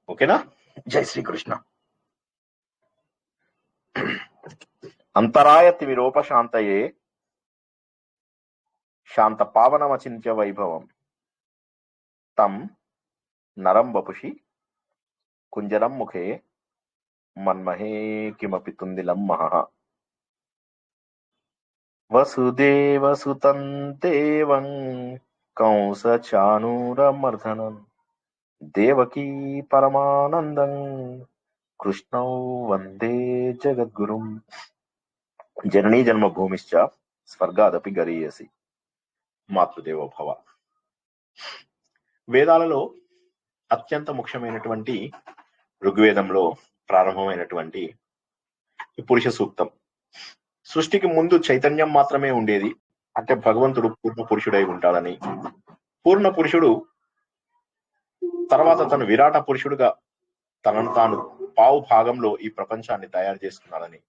ఓకేనా? జై శ్రీకృష్ణ. అంతరాయతి విరూపశాంతయే శాంత పావనమచింత్య వైభవం తం నరం వపుషి కుంజరం ముఖే మన్మహే కిమపి తుందిలం మహః. వసుదేవసుతం దేవం కంసచానూరమర్దనం దేవకీ పరమానందం కృష్ణౌ వందే జగద్గురుం. జననీ జన్మభూమిశ్చ స్వర్గాదపి గరీయసి మాతృదేవో భవ. వేదాలలో అత్యంత ముఖ్యమైనటువంటి ఋగ్వేదంలో ప్రారంభమైనటువంటి పురుష సూక్తం. సృష్టికి ముందు చైతన్యం మాత్రమే ఉండేది. అంటే భగవంతుడు పూర్ణ పురుషుడై ఉంటాడని, పూర్ణ పురుషుడు తర్వాత తను విరాట పురుషుడుగా తనను తాను పావు భాగంలో ఈ ప్రపంచాన్ని తయారు చేసుకున్నాడని,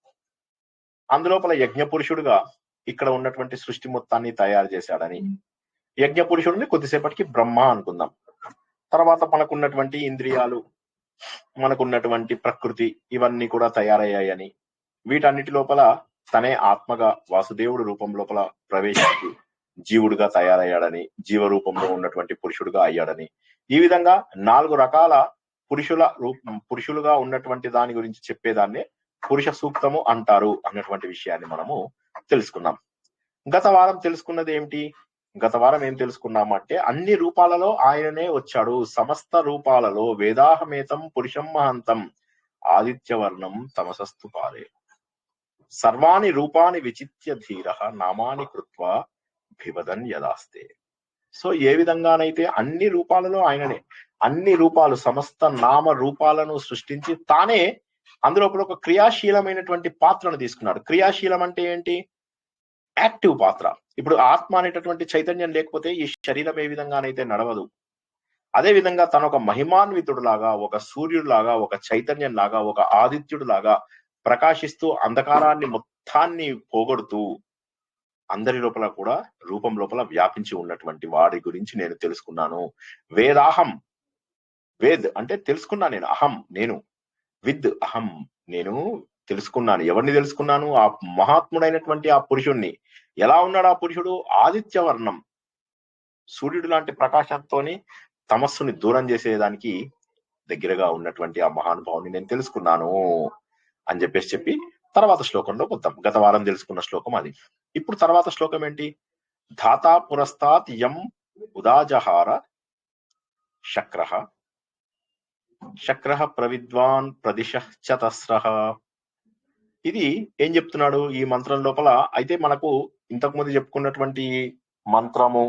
అందులోపల యజ్ఞ పురుషుడుగా ఇక్కడ ఉన్నటువంటి సృష్టి మొత్తాన్ని తయారు చేశాడని, యజ్ఞ పురుషుడిని కొద్దిసేపటికి బ్రహ్మ అనుకుందాం. తర్వాత మనకున్నటువంటి ఇంద్రియాలు, మనకున్నటువంటి ప్రకృతి ఇవన్నీ కూడా తయారయ్యాయని, వీటన్నిటి లోపల తనే ఆత్మగా వాసుదేవుడు రూపం లోపల ప్రవేశించి జీవుడుగా తయారయ్యాడని, జీవ రూపంలో ఉన్నటువంటి పురుషుడుగా అయ్యాడని, ఈ విధంగా 4 రకాల పురుషులుగా ఉన్నటువంటి దాని గురించి చెప్పేదాన్ని పురుష సూక్తము అంటారు అన్నటువంటి విషయాన్ని మనము తెలుసుకున్నాం. గత వారం తెలుసుకున్నది ఏమిటి? గత వారం ఏం తెలుసుకున్నామంటే అన్ని రూపాలలో ఆయననే వచ్చాడు. సమస్త రూపాలలో వేదాహమేతం పురుషం మహంతం ఆదిత్యవర్ణం తమసస్తు పారే సర్వాణి రూపాని విచిత్య ధీర నామాని కృత్వా భివదన్ యదాస్తే. సో ఏ విధంగానైతే అన్ని రూపాలలో ఆయననే, అన్ని రూపాలు సమస్త నామ రూపాలను సృష్టించి తానే అందులో ఒక క్రియాశీలమైనటువంటి పాత్రను తీసుకున్నాడు. క్రియాశీలం అంటే ఏంటి? యాక్టివ్ పాత్ర. ఇప్పుడు ఆత్మ అనేటటువంటి చైతన్యం లేకపోతే ఈ శరీరం ఏ విధంగానైతే నడవదు, అదే విధంగా తను ఒక మహిమాన్వితుడు లాగా, ఒక సూర్యుడు లాగా, ఒక చైతన్యం లాగా, ఒక ఆదిత్యుడు లాగా ప్రకాశిస్తూ అంధకారాన్ని మొత్తాన్ని పోగొడుతూ అందరి లోపల కూడా రూపం లోపల వ్యాపించి ఉన్నటువంటి వాడి గురించి నేను తెలుసుకున్నాను. వేదాహం, వేద్ అంటే తెలుసుకున్నా నేను, అహం నేను, విద్ అహం నేను తెలుసుకున్నాను. ఎవరిని తెలుసుకున్నాను? ఆ మహాత్ముడైనటువంటి ఆ పురుషుణ్ణి. ఎలా ఉన్నాడు ఆ పురుషుడు? ఆదిత్యవర్ణం, సూర్యుడు లాంటి ప్రకాశంతోని తమస్సుని దూరం చేసేదానికి దగ్గరగా ఉన్నటువంటి ఆ మహానుభావుని నేను తెలుసుకున్నాను అని చెప్పి తర్వాత శ్లోకంలో పోతాం. గత వారం తెలుసుకున్న శ్లోకం అది. ఇప్పుడు తర్వాత శ్లోకం ఏంటి? ధాతా పురస్తాత్ యం ఉదాజహార శక్రః శక్రః ప్రవిద్వాన్ ప్రదిశః చతస్రః. ఇది ఏం చెప్తున్నాడు ఈ మంత్రం లోపల? అయితే మనకు ఇంతకు ముందు చెప్పుకున్నటువంటి మంత్రము,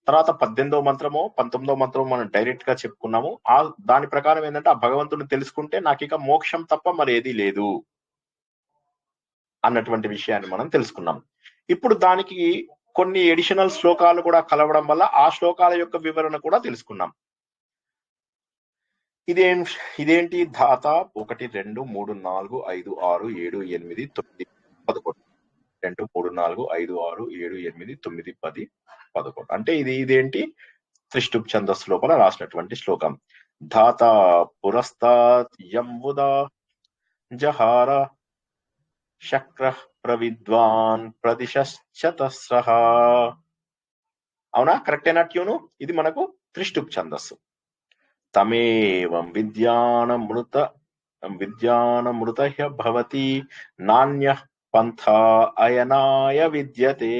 తర్వాత 18వ మంత్రము 19వ మంత్రము మనం డైరెక్ట్ గా చెప్పుకున్నాము. దాని ప్రకారం ఏంటంటే ఆ భగవంతుని తెలుసుకుంటే నాకు ఇక మోక్షం తప్ప మరి ఏది లేదు అన్నటువంటి విషయాన్ని మనం తెలుసుకున్నాం. ఇప్పుడు దానికి కొన్ని ఎడిషనల్ శ్లోకాలు కూడా కలవడం వల్ల ఆ శ్లోకాల యొక్క వివరణ కూడా తెలుసుకున్నాం. ఇదేంటి? ధాత 1 2 3 4 5 6 7 8 9 11 2 3 4 5 6 7 8 9 10 11 అంటే ఇదేంటి? త్రిష్టుప్ ఛందస్సు లోపల రాసినటువంటి శ్లోకం. ధాత పురస్తాత్ యం ఉదా జహార శక్రః ప్రవిద్వాన్ ప్రదిశశ్చతస్రః. అవునా? కరెక్టేనా ట్యూను? ఇది మనకు త్రిష్టుప్ ఛందస్సు. తమేవం విద్యానమృత భవతి నాణ్యః పంథా అయనాయ విద్యతే.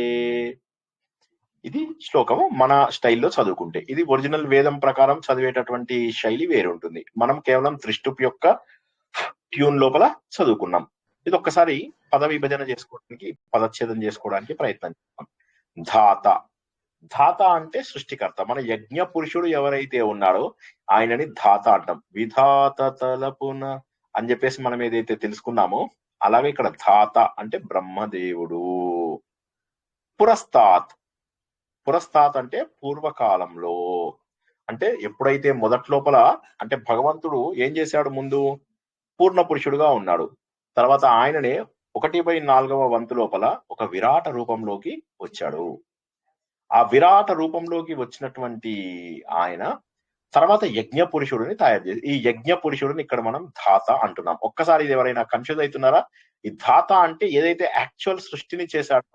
ఇది శ్లోకము మన స్టైల్లో చదువుకుంటే. ఇది ఒరిజినల్ వేదం ప్రకారం చదివేటటువంటి శైలి వేరు ఉంటుంది. మనం కేవలం త్రిష్టుప్ యొక్క ట్యూన్ లోపల చదువుకున్నాం. ఇది ఒక్కసారి పద విభజన చేసుకోవడానికి, పదచ్ఛేదం చేసుకోవడానికి ప్రయత్నం చేస్తాం. ధాత, ధాత అంటే సృష్టికర్త. మన యజ్ఞ పురుషుడు ఎవరైతే ఉన్నాడో ఆయనని ధాత అంటాం. విధాత తలపున అని చెప్పేసి మనం ఏదైతే తెలుసుకున్నామో అలాగే ఇక్కడ ధాత అంటే బ్రహ్మదేవుడు. పురస్తాత్, పురస్తాత్ అంటే పూర్వకాలంలో, అంటే ఎప్పుడైతే మొదట్లోపల అంటే భగవంతుడు ఏం చేశాడు? ముందు పూర్ణ పురుషుడుగా ఉన్నాడు. తర్వాత ఆయననే 1/4వ వంతు లోపల ఒక విరాట రూపంలోకి వచ్చాడు. ఆ విరాట రూపంలోకి వచ్చినటువంటి ఆయన తర్వాత యజ్ఞ పురుషుడిని తయారు చేసి, ఈ యజ్ఞ పురుషుడిని ఇక్కడ మనం ధాత అంటున్నాం. ఒక్కసారి ఇది ఎవరైనా కన్ఫ్యూజ్ అవుతున్నారా? ఈ ధాత అంటే ఏదైతే యాక్చువల్ సృష్టిని చేశాడో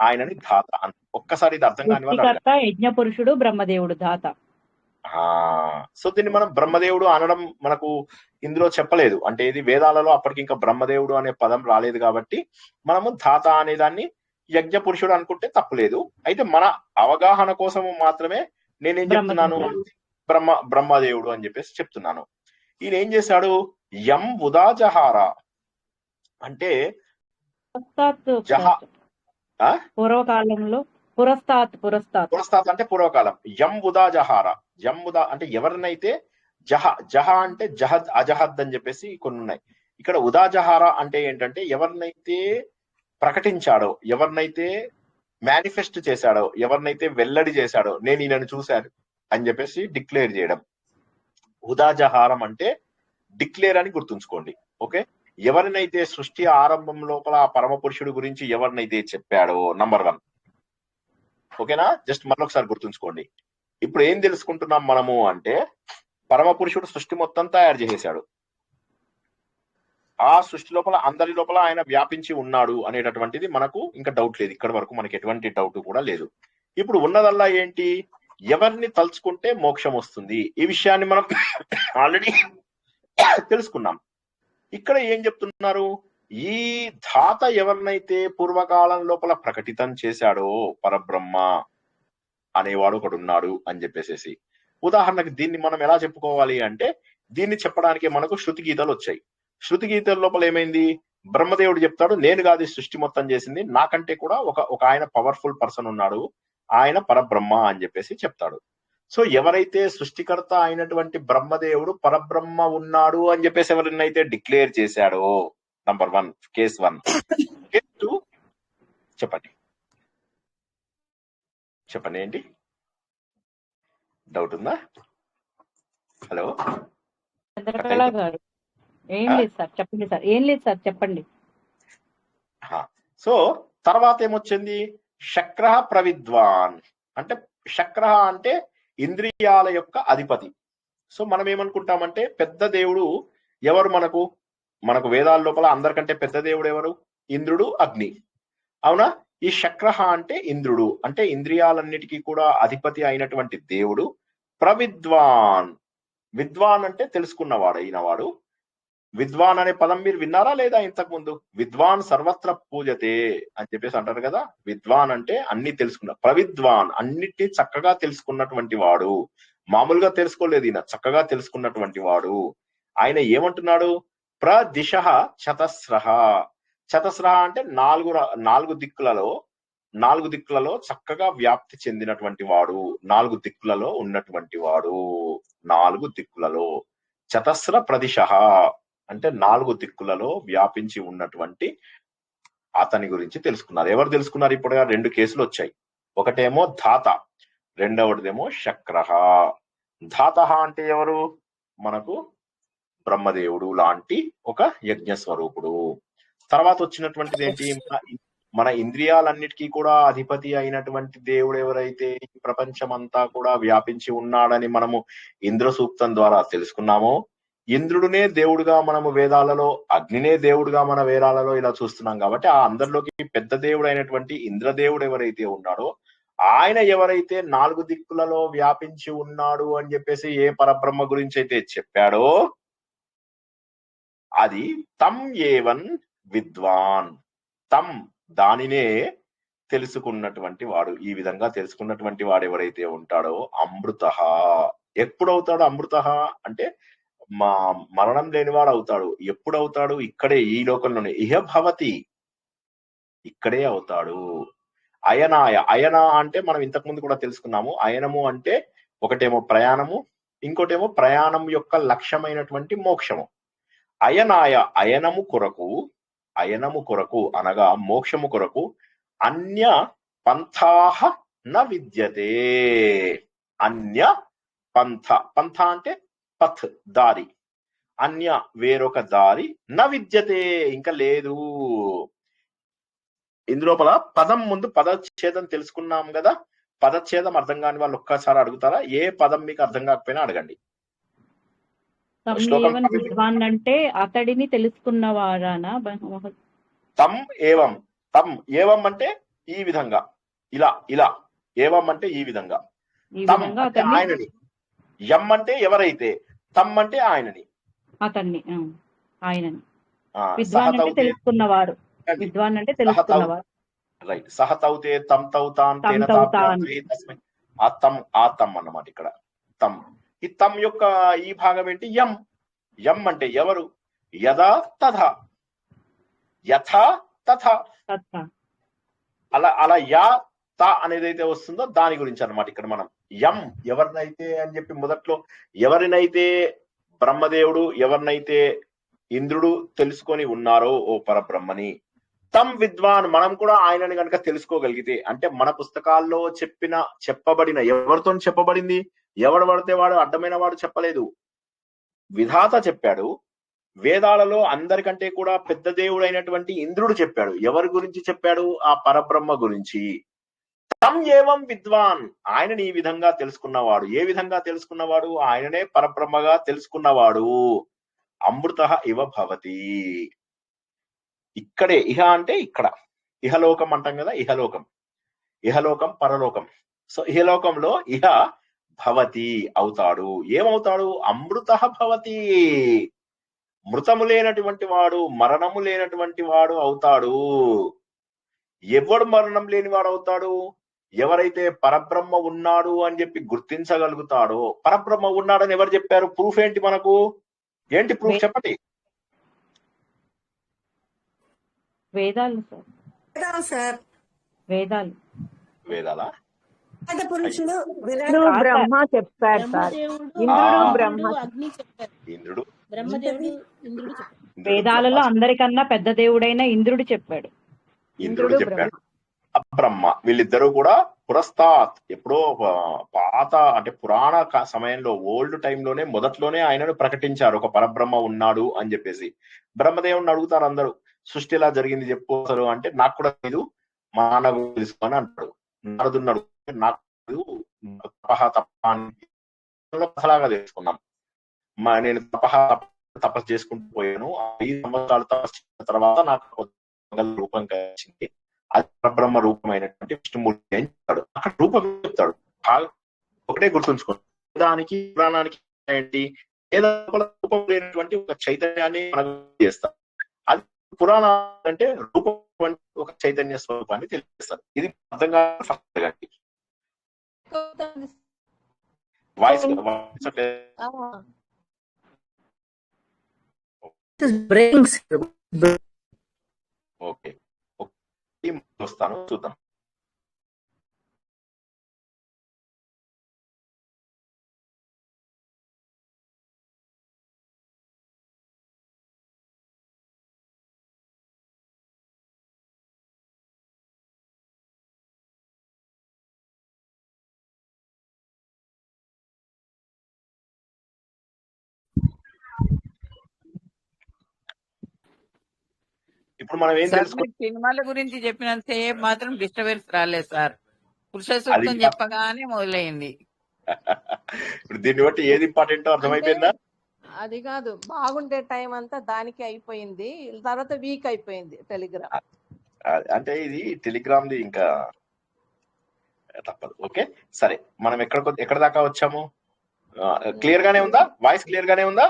ఆయనని ధాత అంట. ఒక్కసారి ఇది అర్థం కాని వాళ్ళు సృష్టికర్త యజ్ఞ పురుషుడు బ్రహ్మదేవుడు ధాత. సో దీన్ని మనం బ్రహ్మదేవుడు అనడం మనకు ఇందులో చెప్పలేదు. అంటే ఇది వేదాలలో అప్పటికి ఇంకా బ్రహ్మదేవుడు అనే పదం రాలేదు కాబట్టి మనము ధాత అనే దాన్ని యజ్ఞ పురుషుడు అనుకుంటే తప్పులేదు. అయితే మన అవగాహన కోసము మాత్రమే నేనేం చెప్తున్నాను, బ్రహ్మదేవుడు అని చెప్పేసి చెప్తున్నాను. ఈయన ఏం చేశాడు, యం ఉదాజహార అంటే పూర్వకాలంలో పురస్తాత్ అంటే పూర్వకాలం. యం ఉదాజహార, యం ఉదా అంటే ఎవరినైతే, జహ అంటే జహద్ అజహద్ అని చెప్పేసి కొన్ని ఉన్నాయి. ఇక్కడ ఉదాజహార అంటే ఏంటంటే ఎవరినైతే ప్రకటించాడో, ఎవరినైతే మేనిఫెస్ట్ చేశాడో, ఎవరినైతే వెల్లడి చేశాడో, నేను ఈయనను చూశాను అని చెప్పేసి డిక్లేర్ చేయడం. ఉదాజహారం అంటే డిక్లేర్ అని గుర్తుంచుకోండి. ఓకే, ఎవరినైతే సృష్టి ఆరంభం లోపల ఆ పరమ పురుషుడు గురించి ఎవరినైతే చెప్పాడో, నంబర్ 1. ఓకేనా, జస్ట్ మరొకసారి గుర్తుంచుకోండి. ఇప్పుడు ఏం తెలుసుకుంటున్నాం మనము అంటే, పరమ పురుషుడు సృష్టి మొత్తం తయారు చేసేశాడు. ఆ సృష్టి లోపల అందరి లోపల ఆయన వ్యాపించి ఉన్నాడు అనేటటువంటిది మనకు ఇంకా డౌట్ లేదు. ఇక్కడ వరకు మనకి ఎటువంటి డౌట్ కూడా లేదు. ఇప్పుడు ఉన్నదల్లా ఏంటి, ఎవరిని తలుచుకుంటే మోక్షం వస్తుంది. ఈ విషయాన్ని మనం ఆల్రెడీ తెలుసుకున్నాం. ఇక్కడ ఏం చెప్తున్నారు, ఈ ధాత ఎవరినైతే పూర్వకాలం లోపల ప్రకటితం చేశాడో పరబ్రహ్మ అనేవాడు ఒకడు ఉన్నాడు అని చెప్పేసి. ఉదాహరణకి దీన్ని మనం ఎలా చెప్పుకోవాలి అంటే, దీన్ని చెప్పడానికి మనకు శృతి గీతలు వచ్చాయి. శృతి గీతల లోపల ఏమైంది, బ్రహ్మదేవుడు చెప్తాడు, నేను కాదు సృష్టి మొత్తం చేసింది, నాకంటే కూడా ఒక ఆయన పవర్ఫుల్ పర్సన్ ఉన్నాడు, ఆయన పరబ్రహ్మ అని చెప్పేసి చెప్తాడు. సో ఎవరైతే సృష్టికర్త అయినటువంటి బ్రహ్మదేవుడు పరబ్రహ్మ ఉన్నాడు అని చెప్పేసి ఎవరినైతే డిక్లేర్ చేశాడో, నంబర్ 1, కేస్ 1. కేస్ 2 చెప్పండి ఏంటి డౌట్ ఉందా? హలో చంద్రకళ గారు, ఏం లేదు సార్, చెప్పండి సార్. ఏం లేదు సార్, చెప్పండి. సో తర్వాత ఏమొచ్చింది, శక్ర ప్రవిద్వాన్ అంటే, శక్ర అంటే ఇంద్రియాల యొక్క అధిపతి. సో మనం ఏమనుకుంటామంటే, పెద్ద దేవుడు ఎవరు, మనకు వేదాల లోపల అందరికంటే పెద్ద దేవుడు ఎవరు, ఇంద్రుడు, అగ్ని. అవునా? ఈ శక్ర అంటే ఇంద్రుడు, అంటే ఇంద్రియాలన్నిటికీ కూడా అధిపతి అయినటువంటి దేవుడు. ప్రవిద్వాన్, విద్వాన్ అంటే తెలుసుకున్నవాడు అయినవాడు. విద్వాన్ అనే పదం మీరు విన్నారా లేదా ఇంతకు ముందు? విద్వాన్ సర్వత్ర పూజతే అని చెప్పేసి అంటారు కదా. విద్వాన్ అంటే అన్ని తెలుసుకున్న, ప్రవిద్వాన్ అన్నిటినీ చక్కగా తెలుసుకున్నటువంటి వాడు. మామూలుగా తెలుసుకోలేదు ఈయన, చక్కగా తెలుసుకున్నటువంటి వాడు. ఆయన ఏమంటున్నాడు, ప్రదిశ చతస్రః. చతస్రః అంటే నాలుగు దిక్కులలో చక్కగా వ్యాప్తి చెందినటువంటి వాడు, 4 దిక్కులలో ఉన్నటువంటి వాడు. 4 దిక్కులలో చతస్ర ప్రదిశ అంటే 4 దిక్కులలో వ్యాపించి ఉన్నటువంటి అతని గురించి తెలుసుకున్నారు. ఎవరు తెలుసుకున్నారు? ఇప్పుడు 2 కేసులు వచ్చాయి. ఒకటేమో ధాత, రెండవదేమో శక్రః. ధాత అంటే ఎవరు, మనకు బ్రహ్మదేవుడు లాంటి ఒక యజ్ఞ స్వరూపుడు. తర్వాత వచ్చినటువంటిది ఏంటి, మన ఇంద్రియాలన్నిటికీ కూడా అధిపతి అయినటువంటి దేవుడు ఎవరైతే ఈ ప్రపంచమంతా కూడా వ్యాపించి ఉన్నాడని మనము ఇంద్ర సూక్తం ద్వారా తెలుసుకున్నామో, ఇంద్రుడునే దేవుడుగా మనము వేదాలలో, అగ్నినే దేవుడుగా మన వేదాలలో ఇలా చూస్తున్నాం. కాబట్టి ఆ అందరిలోకి పెద్ద దేవుడు అయినటువంటి ఇంద్రదేవుడు ఎవరైతే ఉన్నాడో, ఆయన ఎవరైతే 4 దిక్కులలో వ్యాపించి ఉన్నాడు అని చెప్పేసి ఏ పరబ్రహ్మ గురించి అయితే చెప్పాడో, అది తం ఏవన్ విద్వాన్, తం దానినే తెలుసుకున్నటువంటి వాడు. ఈ విధంగా తెలుసుకున్నటువంటి వాడు ఎవరైతే ఉంటాడో అమృత. ఎప్పుడవుతాడు అమృత అంటే, మరణం లేనివాడు అవుతాడు. ఎప్పుడవుతాడు? ఇక్కడే, ఈ లోకంలోనే. ఇహ భవతి, ఇక్కడే అవుతాడు. అయనాయ, అయన అంటే మనం ఇంతకు ముందు కూడా తెలుసుకున్నాము. అయనము అంటే ఒకటేమో ప్రయాణము, ఇంకోటేమో ప్రయాణం యొక్క లక్ష్యమైనటువంటి మోక్షము. అయనాయ, అయనము కొరకు అనగా మోక్షము కొరకు అన్య పంథాః న విద్యతే. అన్య పంథ అంటే పథ్, దారి. అన్య వేరొక దారి, న విద్యతే ఇంకా లేదు. ఇందులోపల పదం ముందు పదచ్ఛేదం తెలుసుకున్నాం కదా. పదచ్ఛేదం అర్థం కాని వాళ్ళు ఒక్కసారి అడుగుతారా? ఏ పదం మీకు అర్థం కాకపోయినా అడగండి. తం శ్లోకం ఏవన్ విద్వాన్ అంటే అతడిని తెలుసుకున్నవారానా? తం ఏవం, తం ఏవం అంటే ఈ విధంగా, ఇలా ఇలా, ఏవం అంటే ఈ విధంగా, ఈ తం విధంగా అంటే అతన్ని ఆయనని, యం అంటే ఎవరైతే, తమ్ అంటే ఆయనని, అతన్ని ఆయనని. ఆ, విద్వాన్ అంటే సహతౌతే తెలుసుకున్నవారు. అండి. విద్వాన్ అంటే సహతౌ తెలుసుకున్నవారు. రైట్. సహతౌతే తం తౌతాన్ తం తేన తౌతాన్. తాభ్యాం తస్మై. ఆ తం అన్నమాట ఇక్కడ. తం. ఈ తం యొక్క ఈ భాగం ఏంటి? యం. యం అంటే ఎవరు? యథా తథా, యథా తథా, తథా. అలా అలా యా త అనేది అయితే వస్తుందో దాని గురించి అన్నమాట ఇక్కడ మనం. యం ఎవరినైతే అని చెప్పి మొదట్లో ఎవరినైతే బ్రహ్మదేవుడు, ఎవరినైతే ఇంద్రుడు తెలుసుకొని ఉన్నారో ఓ పరబ్రహ్మని, తం విద్వాన్ మనం కూడా ఆయనని కనుక తెలుసుకోగలిగితే, అంటే మన పుస్తకాల్లో చెప్పబడిన, ఎవరితో చెప్పబడింది? ఎవడు పడితే వాడు, అడ్డమైన వాడు చెప్పలేదు, విధాత చెప్పాడు. వేదాలలో అందరికంటే కూడా పెద్ద దేవుడైనటువంటి ఇంద్రుడు చెప్పాడు. ఎవరి గురించి చెప్పాడు? ఆ పరబ్రహ్మ గురించి. తం ఏవం విద్వాన్, ఆయనని ఈ విధంగా తెలుసుకున్నవాడు. ఏ విధంగా తెలుసుకున్నవాడు? ఆయననే పరబ్రహ్మగా తెలుసుకున్నవాడు. అమృత ఇవ భవతి. ఇక్కడే ఇహ అంటే ఇక్కడ, ఇహలోకం అంటాం కదా, ఇహలోకం, ఇహలోకం పరలోకం. సో ఇహలోకంలో ఇహ భవతి అవుతాడు. ఏమవుతాడు? అమృత భవతి. మృతము లేనటువంటి వాడు, మరణము లేనటువంటి వాడు అవుతాడు. ఎవడు మరణం లేని వాడు అవుతాడు? ఎవరైతే పరబ్రహ్మ ఉన్నాడు అని చెప్పి గుర్తించగలుగుతాడో. పరబ్రహ్మ ఉన్నాడని ఎవరు చెప్పారు? ప్రూఫ్ ఏంటి మనకు? ఏంటి ప్రూఫ్ చెప్పండి? వేదాలు సార్. వేదాలు. వేదాలా? పురుషుడు బ్రహ్మ చెప్పారు సార్. ఇంద్రుడు బ్రహ్మ, అగ్ని చెప్పారు. ఇంద్రుడు, బ్రహ్మదేవుడు ఇంద్రుడు చెప్పారు. వేదాలలో అందరికన్నా పెద్ద దేవుడైన ఇంద్రుడు చెప్పాడు. ఇంద్రుడు చెప్పాడు. బ్రహ్మ, వీళ్ళిద్దరూ కూడా పురస్తాత్, ఎప్పుడో పాత అంటే పురాణ సమయంలో, ఓల్డ్ టైంలోనే మొదట్లోనే ఆయనను ప్రకటించారు, ఒక పరబ్రహ్మ ఉన్నాడు అని చెప్పేసి. బ్రహ్మదేవుడిని అడుగుతారు అందరూ, సృష్టి ఎలా జరిగింది చెప్పు అంటే, నాకు కూడా లేదు, మా నాన్న తెలుసు అని అంటాడు. నారదున్నాడు, నాకు తపహలాగా తెలుసుకున్నాం. నేను తపస్సు చేసుకుంటూ పోయాను. 5 సంవత్సరాల తపస్సు చేసిన తర్వాత నాకు రూపం కలిసింది. అది పరబ్రహ్మ రూపమైనటువంటి విష్ణుమూర్తి అని చెప్తాడు. అక్కడ రూపం చెప్తాడు. ఒకటే గుర్తుంచుకోండి, వేదానికి పురాణానికి ఏంటి? వేద రూపం లేనటువంటి ఒక చైతన్యాన్ని మనం చేస్తాం. అది పురాణాలు అంటే రూపం ఒక చైతన్య స్వరూపాన్ని తెలియజేస్తారు. ఇది అర్థం కాదు. వాయిస్ ఓకే, వస్తాను, చూద్దాం. ఇప్పుడు మనం ఏం తెలుసుకుంటాం? సినిమాల గురించి చెప్పినంతసేపు మాత్రం డిస్టర్బెన్స్ రాలేదు సార్. పురుష సూక్తం చెప్పగానే మొదలైంది. ఇప్పుడు దీన్ని బట్టి ఏది ఇంపార్టెంటో అర్థమైపోయిందా? అది కాదు, బాగుండే టైం అంతా దానికి అయిపోయింది, తర్వాత వీక్ అయిపోయింది టెలిగ్రామ్. అంటే ఇది టెలిగ్రామ్ది ఇంకా తప్పదు. ఓకే సరే, మనం ఎక్కడ దాకా వచ్చాము? క్లియర్ గానే ఉందా? వాయిస్ క్లియర్ గానే ఉందా?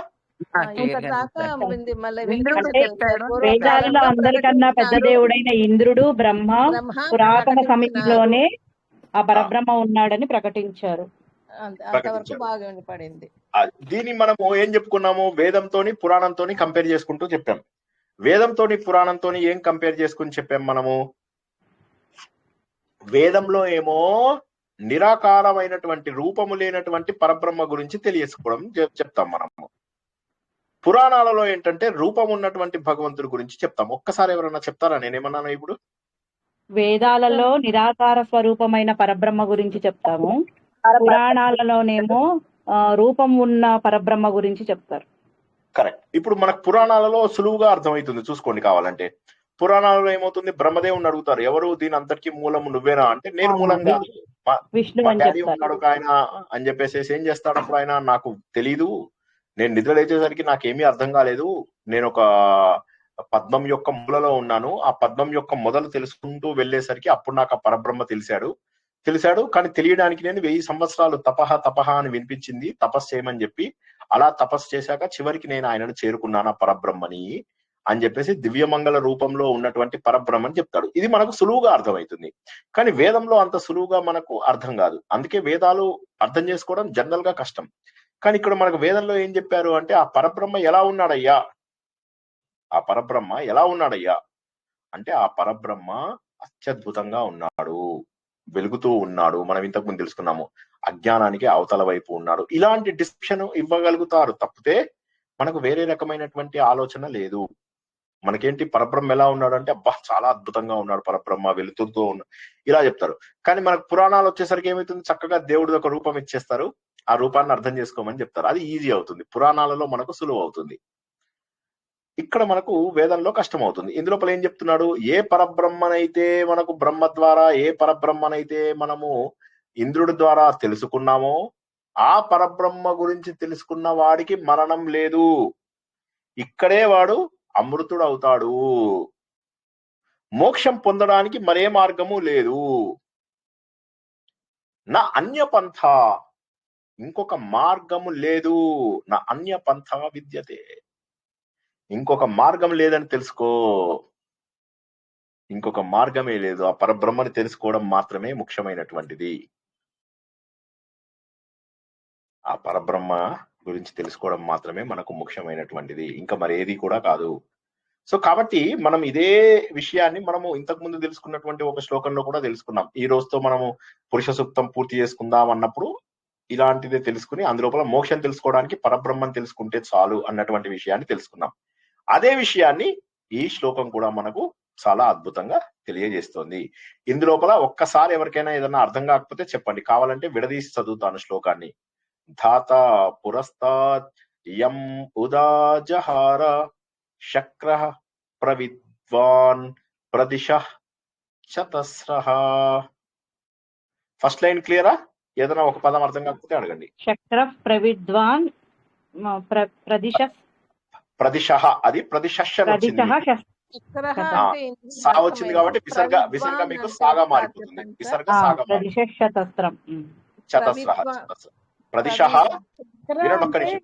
వేదాలలో అందరికన్నా పెద్ద దేవుడైన ఇంద్రుడు బ్రహ్మ పురాతన సమయంలోనే ఆ పరబ్రహ్మ ఉన్నాడని ప్రకటించారు. అంతవరకు బాగా వినపడింది. దీన్ని మనము ఏం చెప్పుకున్నాము? వేదంతోని పురాణంతోని కంపేర్ చేసుకుంటూ చెప్పాం. వేదంతోని పురాణంతోని ఏం కంపేర్ చేసుకుని చెప్పాం మనము? వేదంలో ఏమో నిరాకారమైనటువంటి, రూపము లేనటువంటి పరబ్రహ్మ గురించి తెలియసుకోవడం చెప్తాం మనము. పురాణాలలో ఏంటంటే రూపం ఉన్నటువంటి భగవంతుడి గురించి చెప్తాం. ఒక్కసారి ఎవరన్నా చెప్తారా నేనేమన్నాను ఇప్పుడు? వేదాలలో నిరాకార స్వరూపమైన పరబ్రహ్మ గురించి చెప్తాము, పురాణాలలోనేమో రూపం ఉన్న పరబ్రహ్మ గురించి చెప్తారు. కరెక్ట్. ఇప్పుడు మనకు పురాణాలలో సులువుగా అర్థమవుతుంది, చూసుకోండి కావాలంటే. పురాణాలలో ఏమవుతుంది, బ్రహ్మదేవుని అడుగుతారు, ఎవరు దీని అంతటికి మూలము నువ్వేనా అంటే, నేను మూలం కాదు, విష్ణు మా అని డాడీ చెప్తారు. ఉన్నాడు ఒక ఆయన అని చెప్పేసి ఏం చేస్తాడు అప్పుడు ఆయన, నాకు తెలీదు, నేను నిద్ర లేచేసరికి నాకేమీ అర్థం కాలేదు, నేను ఒక పద్మం యొక్క మూలలో ఉన్నాను, ఆ పద్మం యొక్క మొదలు తెలుసుకుంటూ వెళ్ళేసరికి అప్పుడు నాకు ఆ పరబ్రహ్మ తెలిసాడు, కానీ తెలియడానికి నేను 1000 సంవత్సరాలు తపహ అని వినిపించింది, తపస్సు చేయమని చెప్పి, అలా తపస్సు చేశాక చివరికి నేను ఆయనను చేరుకున్నాను ఆ పరబ్రహ్మని అని చెప్పేసి దివ్యమంగళ రూపంలో ఉన్నటువంటి పరబ్రహ్మని చెప్తాడు. ఇది మనకు సులువుగా అర్థమవుతుంది, కానీ వేదంలో అంత సులువుగా మనకు అర్థం కాదు. అందుకే వేదాలు అర్థం చేసుకోవడం జనరల్ గా కష్టం. కానీ ఇక్కడ మనకు వేదంలో ఏం చెప్పారు అంటే, ఆ పరబ్రహ్మ ఎలా ఉన్నాడయ్యా అంటే, ఆ పరబ్రహ్మ అత్యద్భుతంగా ఉన్నాడు, వెలుగుతూ ఉన్నాడు, మనం ఇంతకు ముందు తెలుసుకున్నాము, అజ్ఞానానికి అవతల వైపు ఉన్నాడు, ఇలాంటి డిస్క్రిప్షన్ ఇవ్వగలుగుతారు తప్పితే మనకు వేరే రకమైనటువంటి ఆలోచన లేదు. మనకేంటి, పరబ్రహ్మ ఎలా ఉన్నాడు అంటే, అబ్బా చాలా అద్భుతంగా ఉన్నాడు పరబ్రహ్మ, వెలుతురుతో ఉన్నాడు, ఇలా చెప్తారు. కానీ మనకు పురాణాలు వచ్చేసరికి ఏమవుతుంది, చక్కగా దేవుడి ఒక రూపం ఇచ్చేస్తారు, ఆ రూపాన్ని అర్థం చేసుకోమని చెప్తారు. అది ఈజీ అవుతుంది, పురాణాలలో మనకు సులువు అవుతుంది. ఇక్కడ మనకు వేదంలో కష్టం అవుతుంది. ఇందులోపల ఏం చెప్తున్నాడు, ఏ పరబ్రహ్మనైతే మనకు బ్రహ్మ ద్వారా, ఏ పరబ్రహ్మనైతే మనము ఇంద్రుడి ద్వారా తెలుసుకున్నామో, ఆ పరబ్రహ్మ గురించి తెలుసుకున్న వాడికి మరణం లేదు, ఇక్కడే వాడు అమృతుడు అవుతాడు, మోక్షం పొందడానికి మరే మార్గము లేదు. నా అన్యపంథ, ఇంకొక మార్గము లేదు, నా అన్యపంథ విద్యతే, ఇంకొక మార్గం లేదని తెలుసుకో, ఇంకొక మార్గమే లేదు, ఆ పరబ్రహ్మని తెలుసుకోవడం మాత్రమే ముఖ్యమైనటువంటిది, ఆ పరబ్రహ్మ గురించి తెలుసుకోవడం మాత్రమే మనకు ముఖ్యమైనటువంటిది, ఇంకా మరేది కూడా కాదు. సో కాబట్టి మనం ఇదే విషయాన్ని మనము ఇంతకు ముందు తెలుసుకున్నటువంటి ఒక శ్లోకంలో కూడా తెలుసుకున్నాం. ఈ రోజుతో మనము పురుష సూక్తం పూర్తి చేసుకుందాం అన్నప్పుడు ఇలాంటిదే తెలుసుకుని, అందులోపల మోక్షం తెలుసుకోవడానికి పరబ్రహ్మం తెలుసుకుంటే చాలు అన్నటువంటి విషయాన్ని తెలుసుకున్నాం. అదే విషయాన్ని ఈ శ్లోకం కూడా మనకు చాలా అద్భుతంగా తెలియజేస్తోంది. ఇందులోపల ఒక్కసారి ఎవరికైనా ఏదైనా అర్థం కాకపోతే చెప్పండి, కావాలంటే విడదీసి చదువుతాను శ్లోకాన్ని. ధాత పురస్తాత్ యం ఉదాజహార శక్రః ప్రవిద్వాన్ ప్రదిశః చతస్రః. ఫస్ట్ లైన్ క్లియరా? ఏదైనా ఒక పదం అర్థం కాకపోతే అడగండి. శక్ర ప్రవిద్వాన్ ప్రదిశః, అది ప్రదిశః అని వచ్చింది, సా వచ్చింది కాబట్టి విసర్గ మీకు సాగా మారిపోతుంది, విసర్గ సాగా శతస్త్రం. చతస్రః ప్రదిశః. వినండి ఒక్క నిమిషం,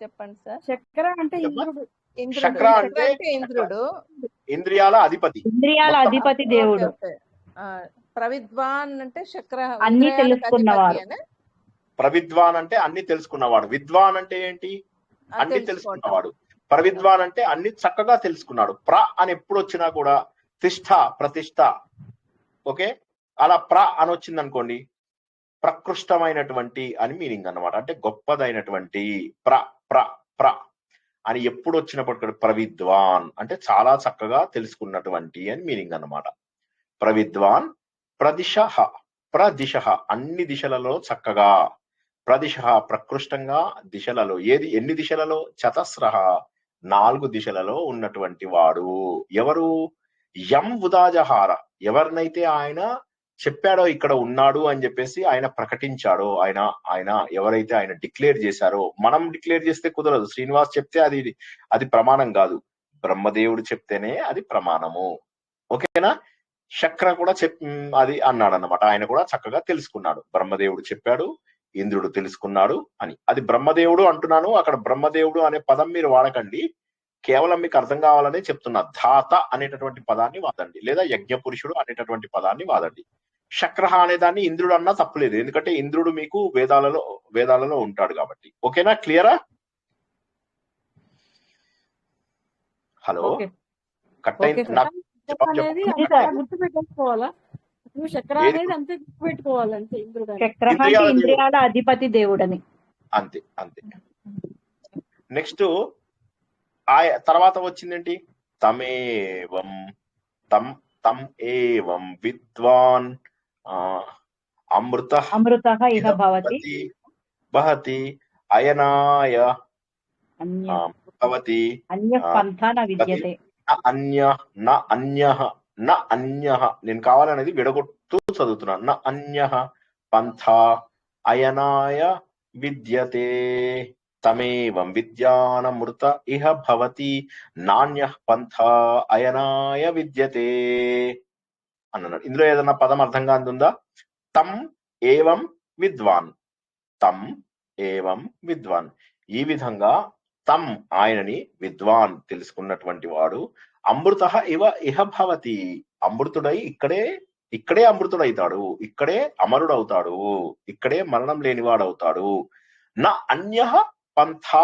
చెప్పండి సార్. చక్ర అంటే ఇంద్రుడు. చక్ర అంటే ఇంద్రుడు, ఇంద్రియాల అధిపతి, దేవుడు. ప్రవిద్వాన్ అంటే చక్ర, అన్ని తెలుసుకున్నవాడు. ప్రవిద్వాన్ అంటే అన్ని తెలుసుకున్నవాడు, విద్వాన్ అంటే ఏంటి, అన్ని తెలుసుకున్నవాడు, ప్రవిద్వాన్ అంటే అన్ని చక్కగా తెలుసుకున్నాడు. ప్ర అని ఎప్పుడు వచ్చినా కూడా తిష్ట, ప్రతిష్ట, ఓకే, అలా ప్ర అని వచ్చింది అనుకోండి, ప్రకృష్టమైనటువంటి అని మీనింగ్ అన్నమాట, అంటే గొప్పదైనటువంటి. ప్ర ప్ర ప్ర అని ఎప్పుడు వచ్చినప్పుడు ప్రవిద్వాన్ అంటే చాలా చక్కగా తెలుసుకున్నటువంటి అని మీనింగ్ అన్నమాట. ప్రవిద్వాన్ ప్రదిశః, ప్రదిశః అన్ని దిశలలో చక్కగా, ప్రదిశః ప్రకృష్టంగా, దిశలలో ఎన్ని దిశలలో, చతస్రః 4 దిశలలో ఉన్నటువంటి వాడు. ఎవరు? యం ఉదాజహార, ఎవరినైతే ఆయన చెప్పాడో ఇక్కడ ఉన్నాడు అని చెప్పేసి ఆయన ప్రకటించాడో, ఆయన ఎవరైతే ఆయన డిక్లేర్ చేశారో, మనం డిక్లేర్ చేస్తే కుదరదు, శ్రీనివాస్ చెప్తే అది ప్రమాణం కాదు, బ్రహ్మదేవుడు చెప్తేనే అది ప్రమాణము, ఓకేనా. శక్ర కూడా అది అన్నాడు అన్నమాట, ఆయన కూడా చక్కగా తెలుసుకున్నాడు, బ్రహ్మదేవుడు చెప్పాడు, ఇంద్రుడు తెలుసుకున్నాడు అని. అది బ్రహ్మదేవుడు అంటున్నాను, అక్కడ బ్రహ్మదేవుడు అనే పదం మీరు వాడకండి, కేవలం మీకు అర్థం కావాలనే చెప్తున్నా. ధాత అనేటటువంటి పదాన్ని వాడండి, లేదా యజ్ఞపురుషుడు అనేటటువంటి పదాన్ని వాడండి. శక్ర అనే దాన్ని ఇంద్రుడు అన్నా తప్పులేదు, ఎందుకంటే ఇంద్రుడు మీకు వేదాలలో ఉంటాడు కాబట్టి. ఓకేనా, క్లియరా? హలో, కట్ అయింది నాకు గుర్తు పెట్టేసుకోవాలా? చక్ర అనేది అంతే గుర్తు పెట్టుకోవాలంటే ఇంద్రియాల అధిపతి దేవుడని, అంతే అంతే. నెక్స్ట్ తర్వాత వచ్చిందేంటి, తమేవం తం ఏవం విద్వాన్ అమృత ఇహ భవతి బహతి అయనాయ భవతి అన్య పంథ న విద్యతే. అన్య నేను కావాలనేది విడగొట్టు చదువుతున్నాను. న అన్య పంథ అయనాయ విద్యతే తమేవం విద్యానమృత ఇహ భవతి నాణ్య పంథ అయనాయ విద్యతే అన్నాడు. ఇందులో ఏదన్నా పదం అర్థంగా అందుందా? తం ఏవం విద్వాన్, తం ఏవం విద్వాన్. ఈ విధంగా తం ఆయనని విద్వాన్ తెలుసుకున్నటువంటి వాడు అమృత ఇహ భవతి అమృతుడై ఇక్కడే అమృతుడైతాడు, ఇక్కడే అమరుడవుతాడు, ఇక్కడే మరణం లేనివాడవుతాడు. నా అన్య పంథా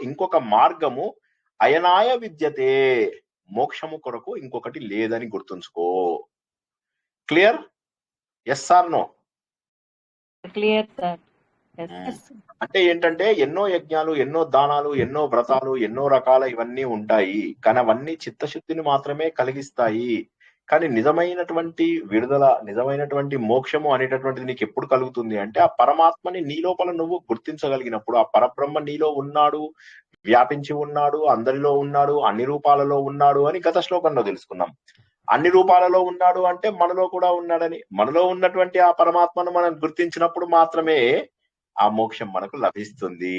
ఇంకొక మార్గము అయనాయ విద్యతే మోక్షము కొరకు ఇంకొకటి లేదని గుర్తుంచుకో. Clear? Yes or no? Clear sir. అంటే ఏంటంటే ఎన్నో యజ్ఞాలు, ఎన్నో దానాలు, ఎన్నో వ్రతాలు, ఎన్నో రకాల ఇవన్నీ ఉంటాయి, కానీ అవన్నీ చిత్తశుద్ధిని మాత్రమే కలిగిస్తాయి. కానీ నిజమైనటువంటి విడుదల, నిజమైనటువంటి మోక్షము అనేటటువంటిది నీకు ఎప్పుడు కలుగుతుంది అంటే ఆ పరమాత్మని నీ లోపల నువ్వు గుర్తించగలిగినప్పుడు. ఆ పరబ్రహ్మ నీలో ఉన్నాడు, వ్యాపించి ఉన్నాడు, అందరిలో ఉన్నాడు, అన్ని రూపాలలో ఉన్నాడు అని గత శ్లోకంలో తెలుసుకున్నాం. అన్ని రూపాలలో ఉన్నాడు అంటే మనలో కూడా ఉన్నాడని. మనలో ఉన్నటువంటి ఆ పరమాత్మను మనం గుర్తించినప్పుడు మాత్రమే ఆ మోక్షం మనకు లభిస్తుంది.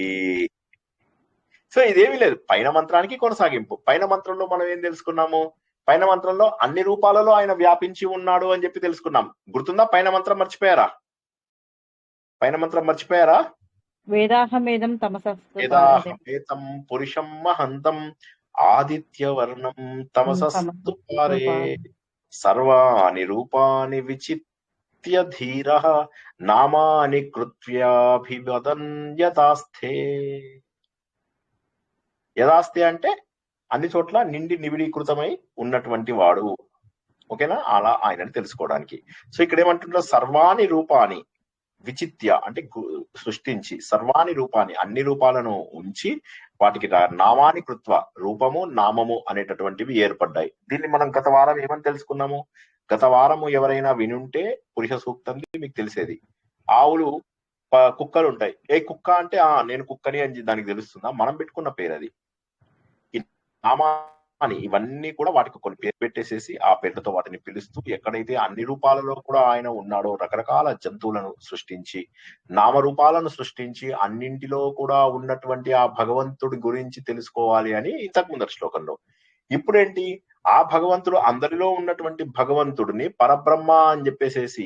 సో ఇదేమీ లేదు, పైన మంత్రానికి కొనసాగింపు. పైన మంత్రంలో మనం ఏం తెలుసుకున్నాము? పైన మంత్రంలో అన్ని రూపాలలో ఆయన వ్యాపించి ఉన్నాడు అని చెప్పి తెలుసుకున్నాం. గుర్తుందా? పైన మంత్రం మర్చిపోయారా? పైన మంత్రం మర్చిపోయారా? వేదాహమేదం తమసస్తు వేదాహమేతం పురుషం మహంతం ఆదిత్యవర్ణం తమసస్తు పారే సర్వాణి రూపాని విచిత్య ధీరః నామాని కృత్యాభివదన్ యథాస్థే. యథాస్థే అంటే అన్ని చోట్ల నిండి నిబిడీకృతమై ఉన్నటువంటి వాడు. ఓకేనా? అలా ఆయనని తెలుసుకోవడానికి. సో ఇక్కడ ఏమంటున్నారు? సర్వాణి రూపాని విచిత్య అంటే సృష్టించి, సర్వాణి రూపాన్ని అన్ని రూపాలను ఉంచి వాటికి నామాని కృత్వ రూపము నామము అనేటటువంటివి ఏర్పడ్డాయి. దీన్ని మనం గత వారం ఏమని తెలుసుకున్నాము? గత వారము ఎవరైనా వినుంటే పురుష సూక్తంది మీకు తెలిసేది. ఆవులు, కుక్కలు ఉంటాయి. ఏ కుక్క అంటే నేను కుక్కని అని దానికి తెలుస్తుందా? మనం పెట్టుకున్న పేరు అది. నామాని ఇవన్నీ కూడా వాటికి కొన్ని పేరు పెట్టేసేసి ఆ పేర్లతో వాటిని పిలుస్తూ ఎక్కడైతే అన్ని రూపాలలో కూడా ఆయన ఉన్నాడో రకరకాల జంతువులను సృష్టించి, నామరూపాలను సృష్టించి అన్నింటిలో కూడా ఉన్నటువంటి ఆ భగవంతుడి గురించి తెలుసుకోవాలి అని ఇంతకు ముందర శ్లోకంలో. ఇప్పుడేంటి? ఆ భగవంతుడు అందరిలో ఉన్నటువంటి భగవంతుడిని పరబ్రహ్మ అని చెప్పేసేసి